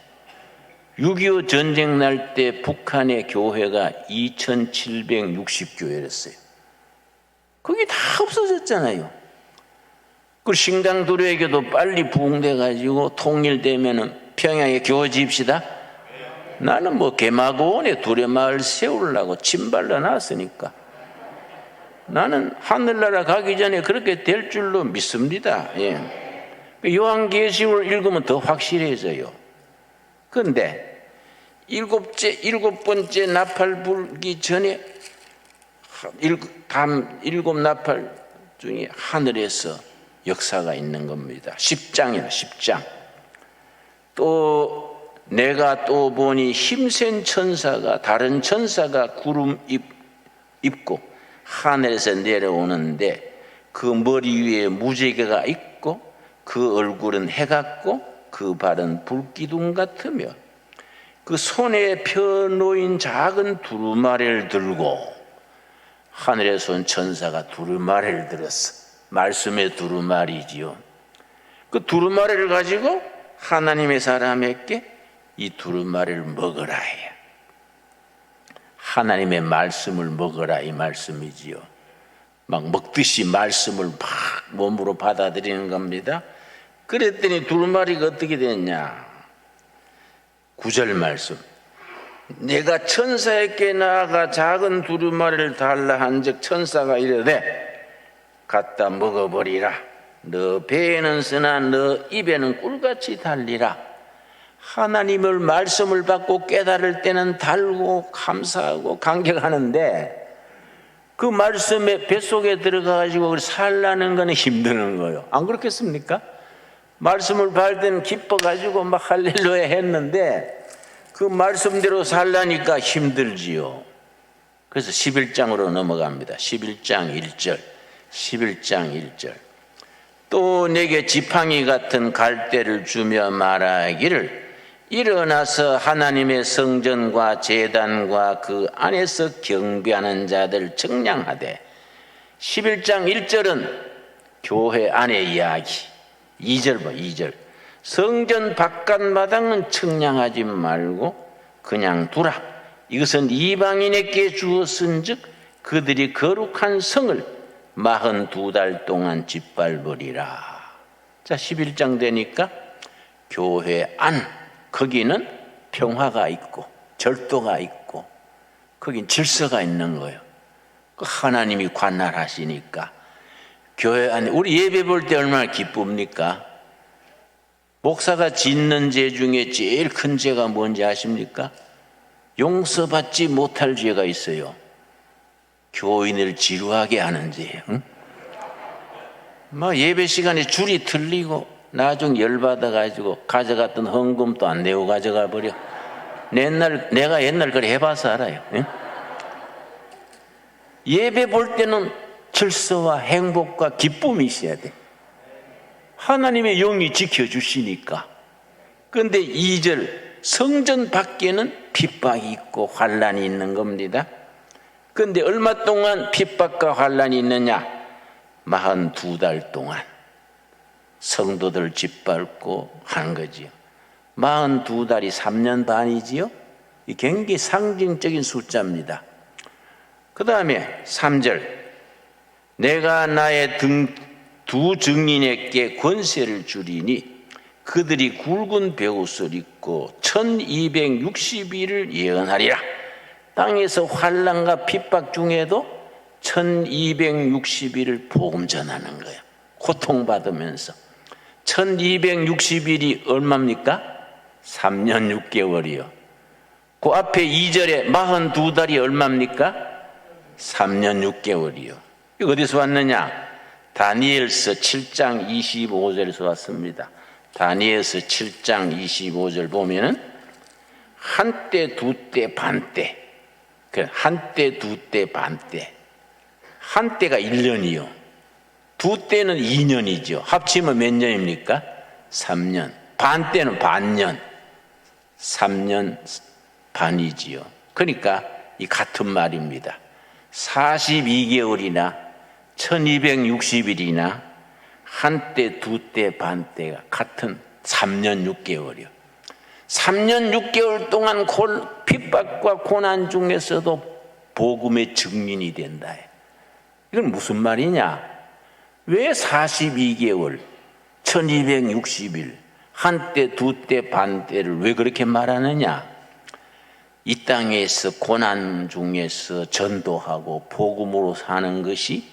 6.25 전쟁 날 때 북한의 교회가 2,760교회였어요. 그게 다 없어졌잖아요. 그 신강두려에게도 빨리 부흥돼가지고 통일되면은 평양에 교회 지읍시다. 나는 뭐 개마고원에 두레마을 세우려고 침발라 놨으니까 나는 하늘나라 가기 전에 그렇게 될 줄로 믿습니다. 예. 요한계시록을 읽으면 더 확실해져요. 그런데 일곱 번째 나팔 불기 전에 일곱 나팔 중에 하늘에서 역사가 있는 겁니다. 10장이야, 10장. 또 내가 또 보니 힘센 천사가, 다른 천사가 구름 입고 하늘에서 내려오는데 그 머리 위에 무지개가 있고 그 얼굴은 해 같고 그 발은 불기둥 같으며 그 손에 펴놓인 작은 두루마리를 들고, 하늘에서 온 천사가 두루마리를 들었어. 말씀의 두루마리지요. 그 두루마리를 가지고 하나님의 사람에게 이 두루마리를 먹으라 해요. 하나님의 말씀을 먹으라 이 말씀이지요. 막 먹듯이 말씀을 막 몸으로 받아들이는 겁니다. 그랬더니 두루마리가 어떻게 됐냐? 9절 말씀. 내가 천사에게 나아가 작은 두루마리를 달라 한즉 천사가 이르되 갖다 먹어버리라. 너 배에는 쓰나 너 입에는 꿀같이 달리라. 하나님을 말씀을 받고 깨달을 때는 달고 감사하고 감격하는데 그 말씀에 뱃속에 들어가가지고 살라는 거는 힘드는 거예요. 안 그렇겠습니까? 말씀을 받을 때는 기뻐가지고 막 할렐루야 했는데 그 말씀대로 살라니까 힘들지요. 그래서 11장으로 넘어갑니다. 11장 1절, 11장 1절. 또 내게 지팡이 같은 갈대를 주며 말하기를 일어나서 하나님의 성전과 제단과 그 안에서 경배하는 자들 청량하되. 11장 1절은 교회 안의 이야기. 2절 봐, 2절. 성전 바깥 마당은 청량하지 말고 그냥 두라. 이것은 이방인에게 주었은즉 그들이 거룩한 성을 42달 동안 짓밟으리라. 자, 11장 되니까 교회 안, 거기는 평화가 있고 절도가 있고 거긴 질서가 있는 거예요. 그 하나님이 관할하시니까 교회 안에, 우리 예배 볼 때 얼마나 기쁩니까? 목사가 짓는 죄 중에 제일 큰 죄가 뭔지 아십니까? 용서받지 못할 죄가 있어요. 교인을 지루하게 하는 죄예요. 응? 막 예배 시간에 줄이 틀리고 나중 열받아가지고 가져갔던 헌금도 안 내고 가져가 버려. 내가 옛날 그래 해봐서 알아요. 응? 예배 볼 때는 질서와 행복과 기쁨이 있어야 돼. 하나님의 영이 지켜주시니까. 그런데 2절 성전 밖에는 핍박이 있고 환난이 있는 겁니다. 그런데 얼마 동안 핍박과 환난이 있느냐? 42달 동안 성도들 짓밟고 하는 거지요. 42달이 3년 반이지요. 이 굉장히 상징적인 숫자입니다. 그 다음에 3절 내가 나의 두 증인에게 권세를 주리니 그들이 굵은 베옷을 입고 1260일을 예언하리라. 땅에서 환난과 핍박 중에도 1260일을 복음 전하는 거예요. 고통받으면서. 1260일이 얼마입니까? 3년 6개월이요. 그 앞에 2절에 42달이 얼마입니까? 3년 6개월이요. 이거 어디서 왔느냐? 다니엘서 7장 25절에서 왔습니다. 다니엘서 7장 25절 보면은 한때 두때 반때, 한때 두때 반때. 한때가 1년이요. 두때는 2년이죠. 합치면 몇 년입니까? 3년. 반때는 반년. 3년 반이지요. 그러니까 이 같은 말입니다. 42개월이나 1260일이나 한때, 두때, 반때가 같은 3년 6개월이요. 3년 6개월 동안 핍박과 고난 중에서도 복음의 증인이 된다. 이건 무슨 말이냐? 왜 42개월, 1260일, 한때, 두때, 반때를 왜 그렇게 말하느냐? 이 땅에서 고난 중에서 전도하고 복음으로 사는 것이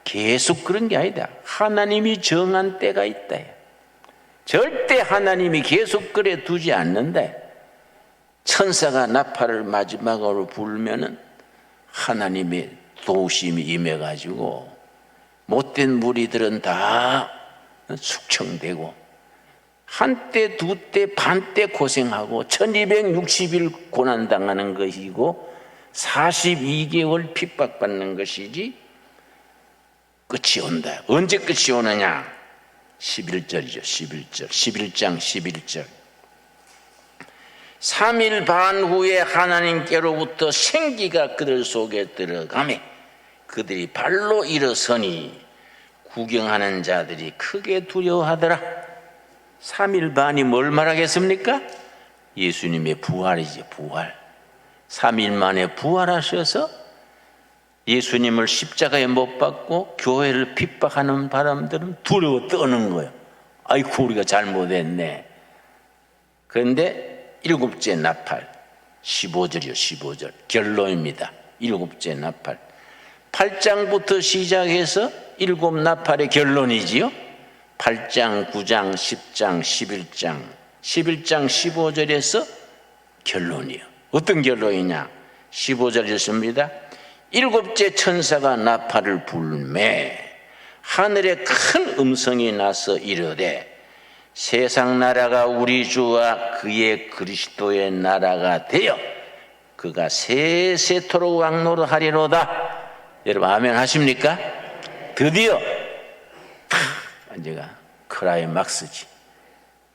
계속 그런 게 아니다. 하나님이 정한 때가 있다. 절대 하나님이 계속 그래 두지 않는다. 천사가 나팔을 마지막으로 불면은 하나님의 도우심이 임해가지고 못된 무리들은 다 숙청되고 한때 두때 반때 고생하고 1260일 고난당하는 것이고 42개월 핍박받는 것이지 끝이 온다. 언제 끝이 오느냐? 11절이죠. 11절 11장 11절 3일 반 후에 하나님께로부터 생기가 그들 속에 들어가매 그들이 발로 일어서니 구경하는 자들이 크게 두려워하더라. 3일 반이 뭘 말하겠습니까? 예수님의 부활이지, 부활. 3일 만에 부활하셔서 예수님을 십자가에 못 박고 교회를 핍박하는 사람들은 두려워 떠는 거예요. 아이고 우리가 잘못했네. 그런데 일곱째 나팔 15절이요 15절 결론입니다. 일곱째 나팔 8장부터 시작해서 일곱 나팔의 결론이지요. 8장, 9장, 10장, 11장 11장 15절에서 결론이요. 어떤 결론이냐? 15절 읽습니다. 일곱째 천사가 나팔을 불매 하늘에 큰 음성이 나서 이르되 세상 나라가 우리 주와 그의 그리스도의 나라가 되어 그가 세세토록 왕노릇하리로다. 여러분 아멘 하십니까? 드디어 이제가 클라이막스지.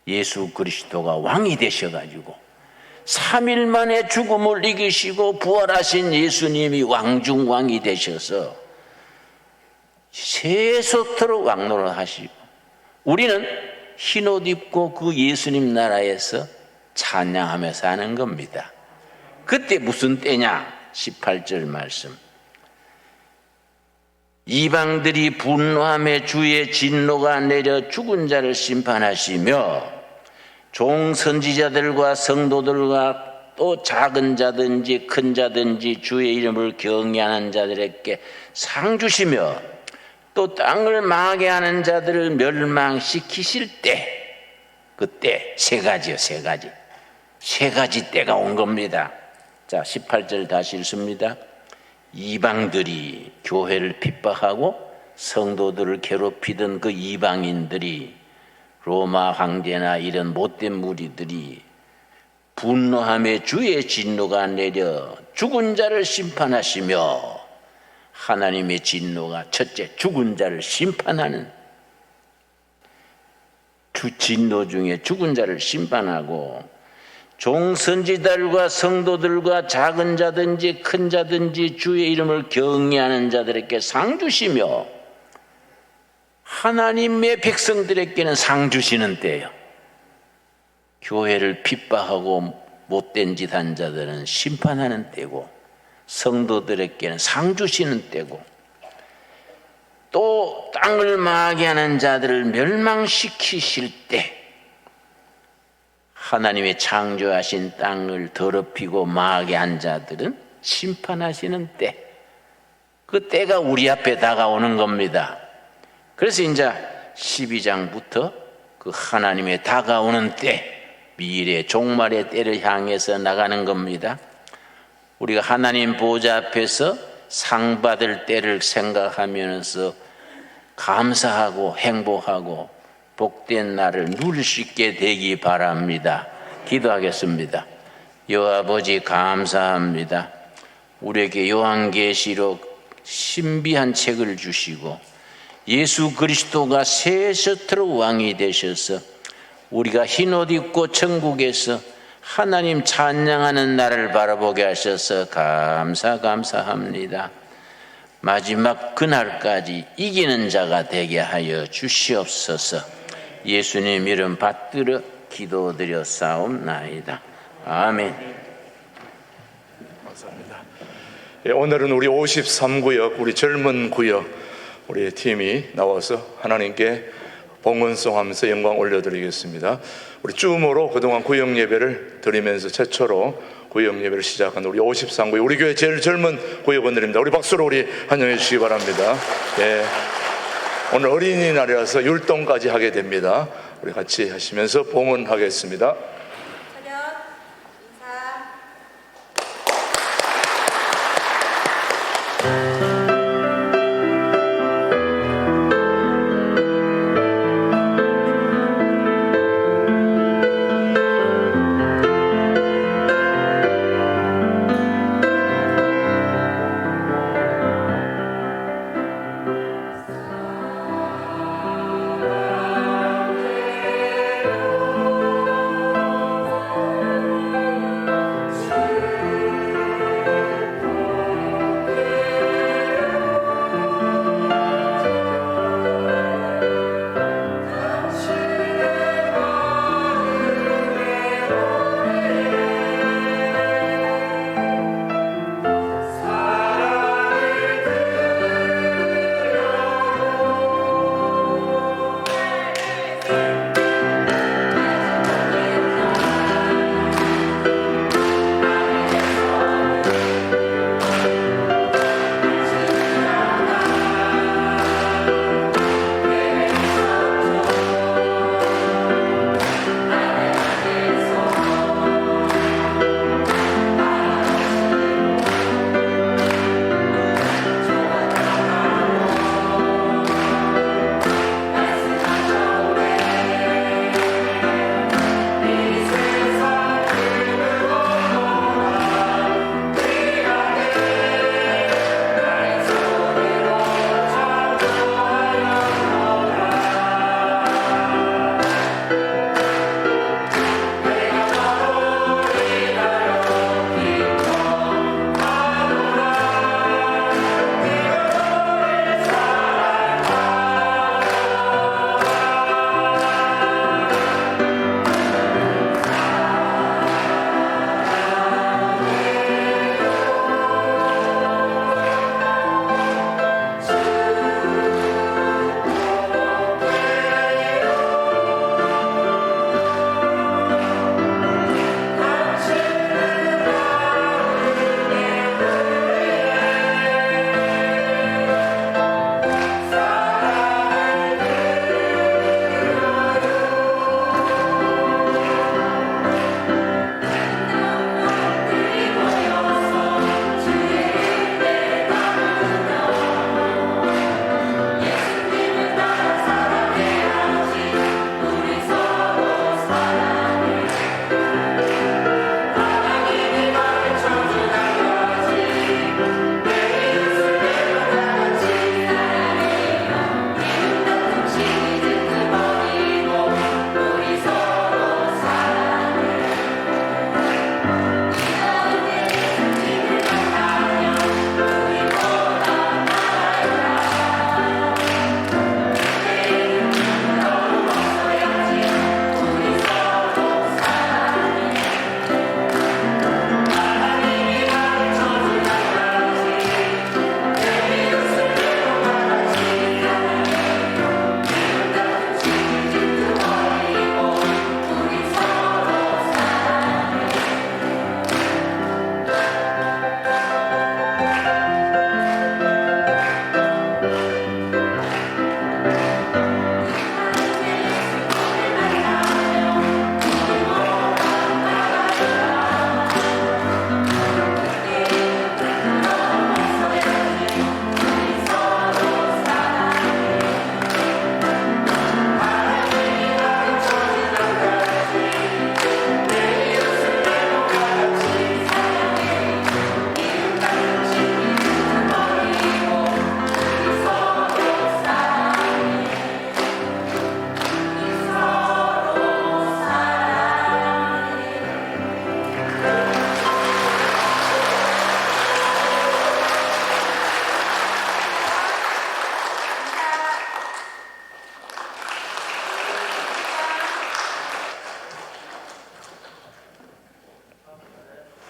예수 그리스도가 왕이 되셔가지고 3일 만에 죽음을 이기시고 부활하신 예수님이 왕중왕이 되셔서 세세토록 왕노릇하시고 우리는 흰옷 입고 그 예수님 나라에서 찬양하며 사는 겁니다. 그때 무슨 때냐? 18절 말씀. 이방들이 분노하며 주의 진노가 내려 죽은 자를 심판하시며 종 선지자들과 성도들과 또 작은 자든지 큰 자든지 주의 이름을 경외하는 자들에게 상 주시며 또 땅을 망하게 하는 자들을 멸망시키실 때, 그때 세 가지요, 세 가지. 세 가지 때가 온 겁니다. 자, 18절 다시 읽습니다. 이방들이 교회를 핍박하고 성도들을 괴롭히던 그 이방인들이 로마 황제나 이런 못된 무리들이 분노하며 주의 진노가 내려 죽은 자를 심판하시며 하나님의 진노가 첫째 죽은 자를 심판하는 진노 중에 죽은 자를 심판하고 종선지자들과 성도들과 작은 자든지 큰 자든지 주의 이름을 경외하는 자들에게 상 주시며 하나님의 백성들에게는 상 주시는 때예요. 교회를 핍박하고 못된 짓 한 자들은 심판하는 때고 성도들에게는 상 주시는 때고 또 땅을 망하게 하는 자들을 멸망시키실 때 하나님의 창조하신 땅을 더럽히고 망하게 한 자들은 심판하시는 때, 그 때가 우리 앞에 다가오는 겁니다. 그래서 이제 12장부터 그 하나님의 다가오는 때, 미래 종말의 때를 향해서 나가는 겁니다. 우리가 하나님 보좌 앞에서 상 받을 때를 생각하면서 감사하고 행복하고 복된 날을 누릴 수 있게 되기 바랍니다. 기도하겠습니다. 여호와 아버지 감사합니다. 우리에게 요한계시록 신비한 책을 주시고 예수 그리스도가 세세토록 왕이 되셔서 우리가 흰옷 입고 천국에서 하나님 찬양하는 날을 바라보게 하셔서 감사합니다. 마지막 그날까지 이기는 자가 되게 하여 주시옵소서. 예수님 이름 받들어 기도드려 싸움나이다. 아멘. 감사합니다. 예, 오늘은 우리 53구역 우리 젊은 구역 우리 팀이 나와서 하나님께 봉헌송하면서 영광 올려드리겠습니다. 우리 쭈으로 그동안 구역 예배를 드리면서 최초로 구역 예배를 시작한 우리 53구역 우리 교회 제일 젊은 구역원들입니다. 우리 박수로 우리 환영해 주시기 바랍니다. 예, 오늘 어린이날이라서 율동까지 하게 됩니다. 우리 같이 하시면서 봉헌하겠습니다.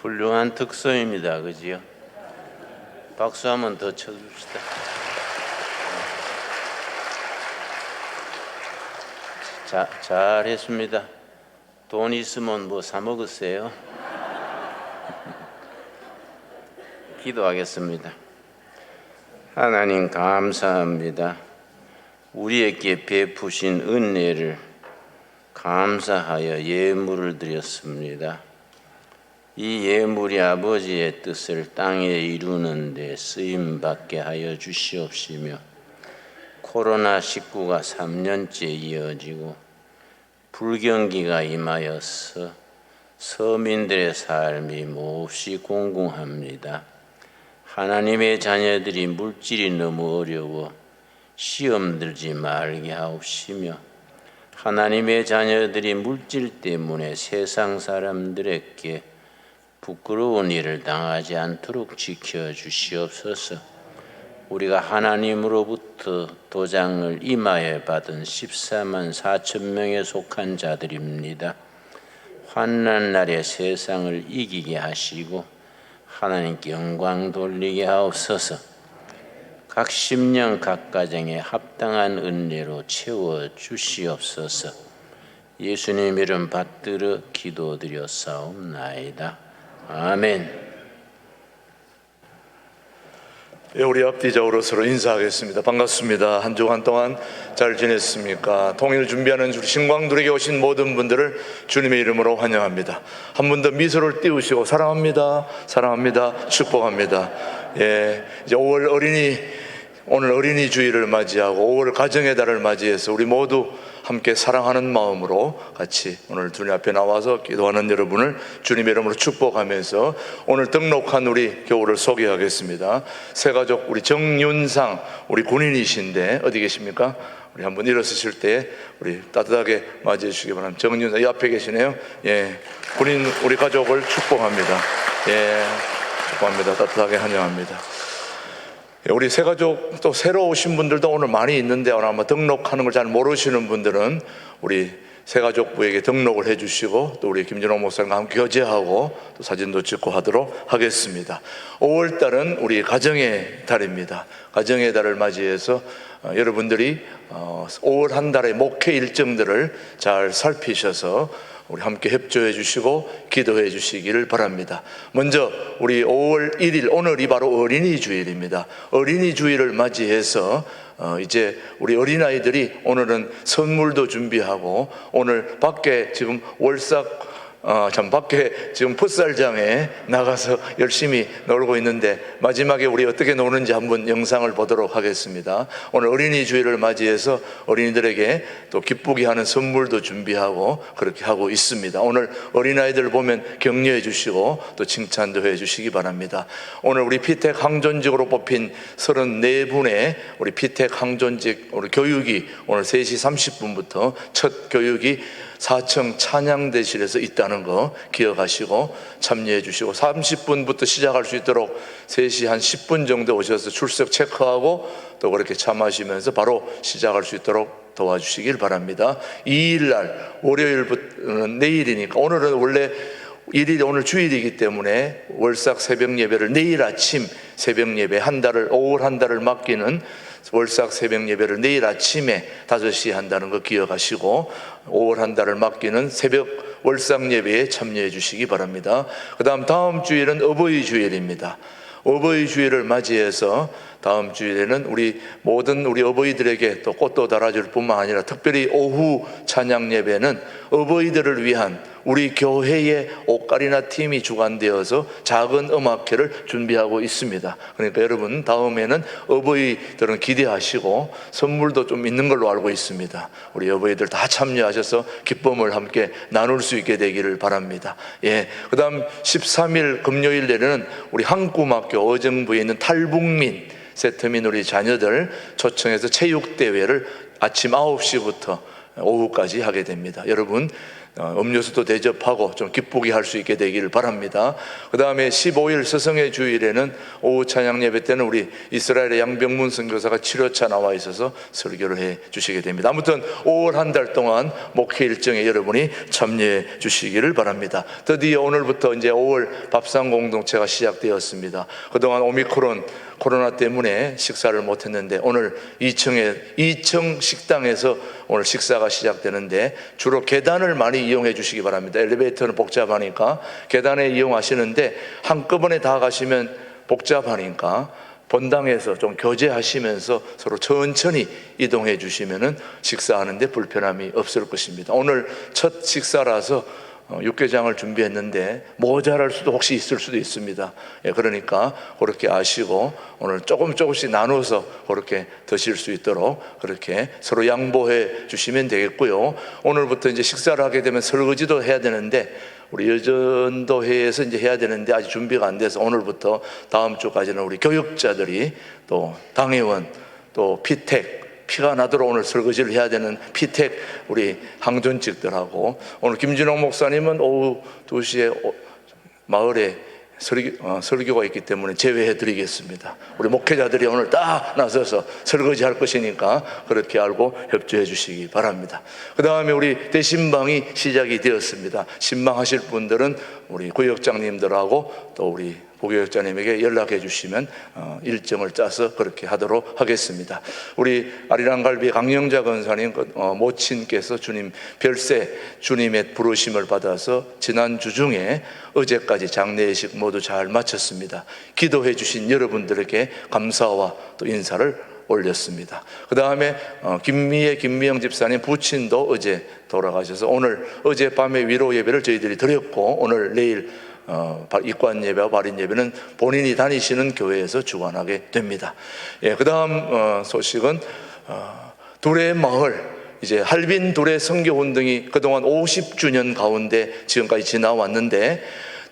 훌륭한 특성입니다. 그지요? 박수 한번 더 쳐줍시다. 잘했습니다. 돈 있으면 뭐 사 먹으세요? 기도하겠습니다. 하나님 감사합니다. 우리에게 베푸신 은혜를 감사하여 예물을 드렸습니다. 이 예물이 아버지의 뜻을 땅에 이루는 데 쓰임받게 하여 주시옵시며 코로나19가 3년째 이어지고 불경기가 임하여서 서민들의 삶이 몹시 공공합니다. 하나님의 자녀들이 물질이 너무 어려워 시험 들지 말게 하옵시며 하나님의 자녀들이 물질 때문에 세상 사람들에게 부끄러운 일을 당하지 않도록 지켜주시옵소서. 우리가 하나님으로부터 도장을 임하여 받은 14만 4천 명에 속한 자들입니다. 환난 날에 세상을 이기게 하시고 하나님께 영광 돌리게 하옵소서. 각 심령 각 가정에 합당한 은혜로 채워 주시옵소서. 예수님 이름 받들어 기도드렸사옵나이다. 아멘. 예, 우리 앞뒤적으로 서로 인사하겠습니다. 반갑습니다. 한 주간 동안 잘 지냈습니까? 통일을 준비하는 우리 신광들에게 오신 모든 분들을 주님의 이름으로 환영합니다. 한 분 더 미소를 띄우시고 사랑합니다, 사랑합니다, 축복합니다. 예, 이제 5월 오늘 어린이 주일을 맞이하고 5월 가정의 달을 맞이해서 우리 모두 함께 사랑하는 마음으로 같이 오늘 주님 앞에 나와서 기도하는 여러분을 주님의 이름으로 축복하면서 오늘 등록한 우리 교우를 소개하겠습니다. 새가족 우리 정윤상 우리 군인이신데 어디 계십니까? 우리 한번 일어서실 때 우리 따뜻하게 맞이해 주시기 바랍니다. 정윤상 이 앞에 계시네요. 예, 군인 우리 가족을 축복합니다. 예, 축복합니다. 따뜻하게 환영합니다. 우리 새가족 또 새로 오신 분들도 오늘 많이 있는데 오늘 아마 등록하는 걸 잘 모르시는 분들은 우리 새가족부에게 등록을 해주시고 또 우리 김진호 목사님과 함께 교제하고 또 사진도 찍고 하도록 하겠습니다. 5월달은 우리 가정의 달입니다. 가정의 달을 맞이해서 여러분들이 5월 한 달의 목회 일정들을 잘 살피셔서 우리 함께 협조해 주시고 기도해 주시기를 바랍니다. 먼저 우리 5월 1일 오늘이 바로 어린이 주일입니다. 어린이 주일을 맞이해서 이제 우리 어린아이들이 오늘은 선물도 준비하고 오늘 밖에 지금 밖에 지금 풋살장에 나가서 열심히 놀고 있는데 마지막에 우리 어떻게 노는지 한번 영상을 보도록 하겠습니다. 오늘 어린이 주일을 맞이해서 어린이들에게 또 기쁘게 하는 선물도 준비하고 그렇게 하고 있습니다. 오늘 어린아이들 보면 격려해 주시고 또 칭찬도 해 주시기 바랍니다. 오늘 우리 피택 항존직으로 뽑힌 34분의 우리 피택 항존직 우리 교육이 오늘 3시 30분부터 첫 교육이 4층 찬양대실에서 있다는 거 기억하시고 참여해 주시고 30분부터 시작할 수 있도록 3시 한 10분 정도 오셔서 출석 체크하고 또 그렇게 참하시면서 바로 시작할 수 있도록 도와주시길 바랍니다. 2일날 월요일부터는 내일이니까 오늘은 원래 1일이 오늘 주일이기 때문에 월삭 새벽 예배를 내일 아침 새벽 예배 5월 한 달을 맡기는 월삭 새벽 예배를 내일 아침에 5시에 한다는 거 기억하시고 5월 한 달을 맡기는 새벽 월삭 예배에 참여해 주시기 바랍니다. 다음 주일은 어버이 주일입니다. 어버이 주일을 맞이해서 다음 주일에는 우리 모든 우리 어버이들에게 또 꽃도 달아줄 뿐만 아니라 특별히 오후 찬양 예배는 어버이들을 위한 우리 교회의 옷가리나 팀이 주관되어서 작은 음악회를 준비하고 있습니다. 그러니까 여러분 다음에는 어버이들은 기대하시고 선물도 좀 있는 걸로 알고 있습니다. 우리 어버이들 다 참여하셔서 기쁨을 함께 나눌 수 있게 되기를 바랍니다. 예, 그다음 13일 금요일 내에는 우리 한꿈학교 어정부에 있는 탈북민 세트민 우리 자녀들 초청해서 체육대회를 아침 9시부터 오후까지 하게 됩니다. 여러분 음료수도 대접하고 좀 기쁘게 할 수 있게 되기를 바랍니다. 그 다음에 15일 스승의 주일에는 오후 찬양 예배 때는 우리 이스라엘의 양병문 선교사가 치료차 나와 있어서 설교를 해 주시게 됩니다. 아무튼 5월 한 달 동안 목회 일정에 여러분이 참여해 주시기를 바랍니다. 드디어 오늘부터 이제 5월 밥상 공동체가 시작되었습니다. 그동안 코로나 때문에 식사를 못했는데 오늘 2층 식당에서 오늘 식사가 시작되는데 주로 계단을 많이 이용해 주시기 바랍니다. 엘리베이터는 복잡하니까 계단에 이용하시는데 한꺼번에 다 가시면 복잡하니까 본당에서 좀 교제하시면서 서로 천천히 이동해 주시면은 식사하는데 불편함이 없을 것입니다. 오늘 첫 식사라서 육개장을 준비했는데 모자랄 수도 혹시 있을 수도 있습니다. 그러니까 그렇게 아시고 오늘 조금씩 나눠서 그렇게 드실 수 있도록 그렇게 서로 양보해 주시면 되겠고요. 오늘부터 이제 식사를 하게 되면 설거지도 해야 되는데 우리 여전도회에서 이제 해야 되는데 아직 준비가 안 돼서 오늘부터 다음 주까지는 우리 교육자들이 또 당회원 또 피가 나도록 오늘 설거지를 해야 되는 피택 우리 항존직들하고 오늘 김진홍 목사님은 오후 2시에 마을에 설교가 있기 때문에 제외해 드리겠습니다. 우리 목회자들이 오늘 딱 나서서 설거지 할 것이니까 그렇게 알고 협조해 주시기 바랍니다. 그 다음에 우리 대신방이 시작이 되었습니다. 신방하실 분들은 우리 구역장님들하고 또 우리 부교육자님에게 연락해 주시면 일정을 짜서 그렇게 하도록 하겠습니다. 우리 아리랑갈비 강영자 권사님 모친께서 주님 별세 주님의 부르심을 받아서 지난주 중에 어제까지 장례식 모두 잘 마쳤습니다. 기도해 주신 여러분들에게 감사와 또 인사를 올렸습니다. 그 다음에 김미영 집사님 부친도 어제 돌아가셔서 어젯밤에 위로 예배를 저희들이 드렸고 오늘 내일 입관 예배와 발인 예배는 본인이 다니시는 교회에서 주관하게 됩니다. 그 다음 소식은 두레 마을 이제 할빈 두레 선교 운동이 그동안 50주년 가운데 지금까지 지나왔는데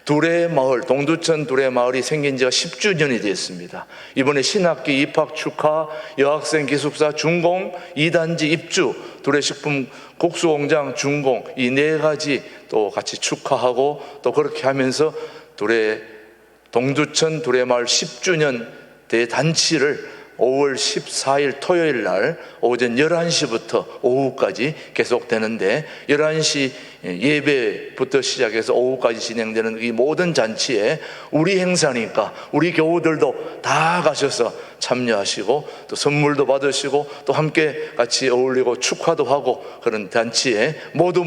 두레 마을 동두천 두레 마을이 생긴 지가 10주년이 됐습니다. 이번에 신학기 입학 축하, 여학생 기숙사 준공, 2단지 입주, 두레 식품 국수공장 준공 이 4가지 또 같이 축하하고 또 그렇게 하면서 동두천 두레 마을 10주년 대단치를 5월 14일 토요일 날 오전 11시부터 오후까지 계속되는데 11시 예배부터 시작해서 오후까지 진행되는 이 모든 잔치에 우리 행사니까 우리 교우들도 다 가셔서 참여하시고 또 선물도 받으시고 또 함께 같이 어울리고 축하도 하고 그런 잔치에 모두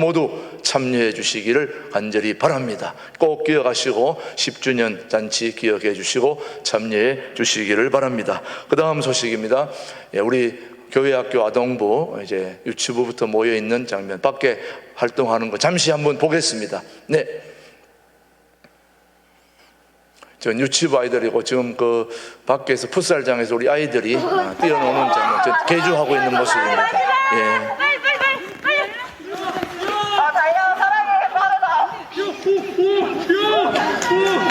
참여해 주시기를 간절히 바랍니다. 꼭 기억하시고 10주년 잔치 기억해 주시고 참여해 주시기를 바랍니다. 그 다음 소식입니다. 우리 교회학교 아동부 이제 유치부부터 모여 있는 장면 밖에 활동하는 거 잠시 한번 보겠습니다. 네. 전 유치부 아이들이고 지금 그 밖에서 풋살장에서 우리 아이들이 뛰어노는 장면, 개주하고 있는 모습입니다. 예.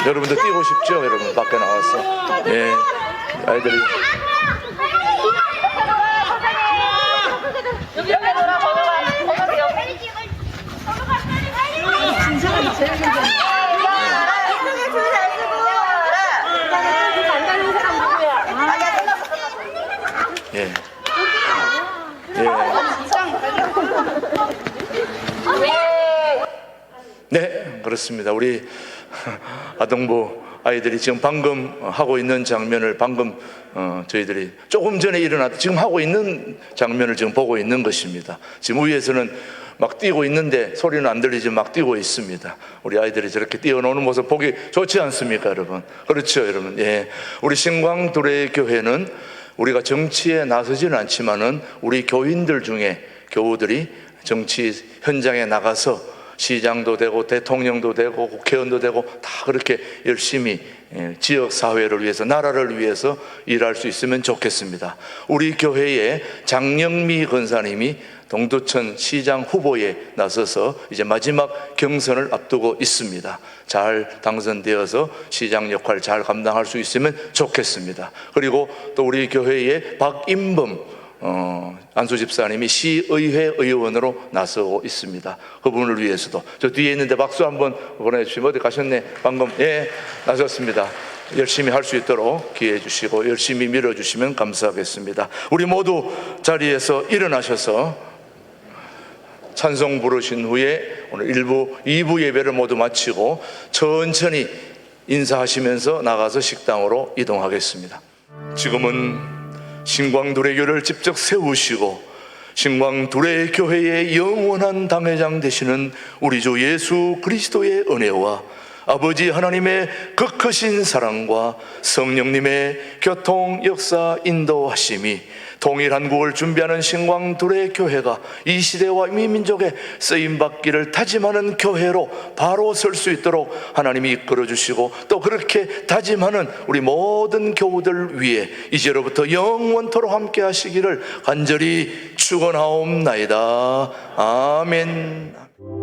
여러분들 뛰고 싶죠? 여러분 밖에 나와서. 예. 아이들이. 예. 네, 그렇습니다. 우리 아동부 아이들이 지금 방금 하고 있는 장면을 저희들이 조금 전에 일어났다 지금 하고 있는 장면을 지금 보고 있는 것입니다. 지금 위에서는 막 뛰고 있는데 소리는 안 들리지 막 뛰고 있습니다. 우리 아이들이 저렇게 뛰어노는 모습 보기 좋지 않습니까, 여러분? 그렇죠, 여러분. 예, 우리 신광두레 교회는 우리가 정치에 나서지는 않지만은 우리 교인들 중에 교우들이 정치 현장에 나가서 시장도 되고 대통령도 되고 국회의원도 되고 다 그렇게 열심히 지역 사회를 위해서 나라를 위해서 일할 수 있으면 좋겠습니다. 우리 교회에 장영미 권사님이 동두천 시장 후보에 나서서 이제 마지막 경선을 앞두고 있습니다. 잘 당선되어서 시장 역할 잘 감당할 수 있으면 좋겠습니다. 그리고 또 우리 교회에 박인범 안수 집사님이 시의회 의원으로 나서고 있습니다. 그분을 위해서도 저 뒤에 있는데 박수 한번 보내주시면, 어디 가셨네 방금. 예, 나섰습니다. 열심히 할 수 있도록 기회해 주시고 열심히 밀어주시면 감사하겠습니다. 우리 모두 자리에서 일어나셔서 찬송 부르신 후에 오늘 2부 예배를 모두 마치고 천천히 인사하시면서 나가서 식당으로 이동하겠습니다. 지금은 신광두레교를 직접 세우시고 신광두레교회의 영원한 당회장 되시는 우리 주 예수 그리스도의 은혜와 아버지 하나님의 극크신 사랑과 성령님의 교통, 역사, 인도하심이 통일한국을 준비하는 신광두레교회가 이 시대와 이 민족에 쓰임받기를 다짐하는 교회로 바로 설 수 있도록 하나님이 이끌어주시고, 또 그렇게 다짐하는 우리 모든 교우들 위해 이제로부터 영원토록 함께 하시기를 간절히 축원하옵나이다. 아멘.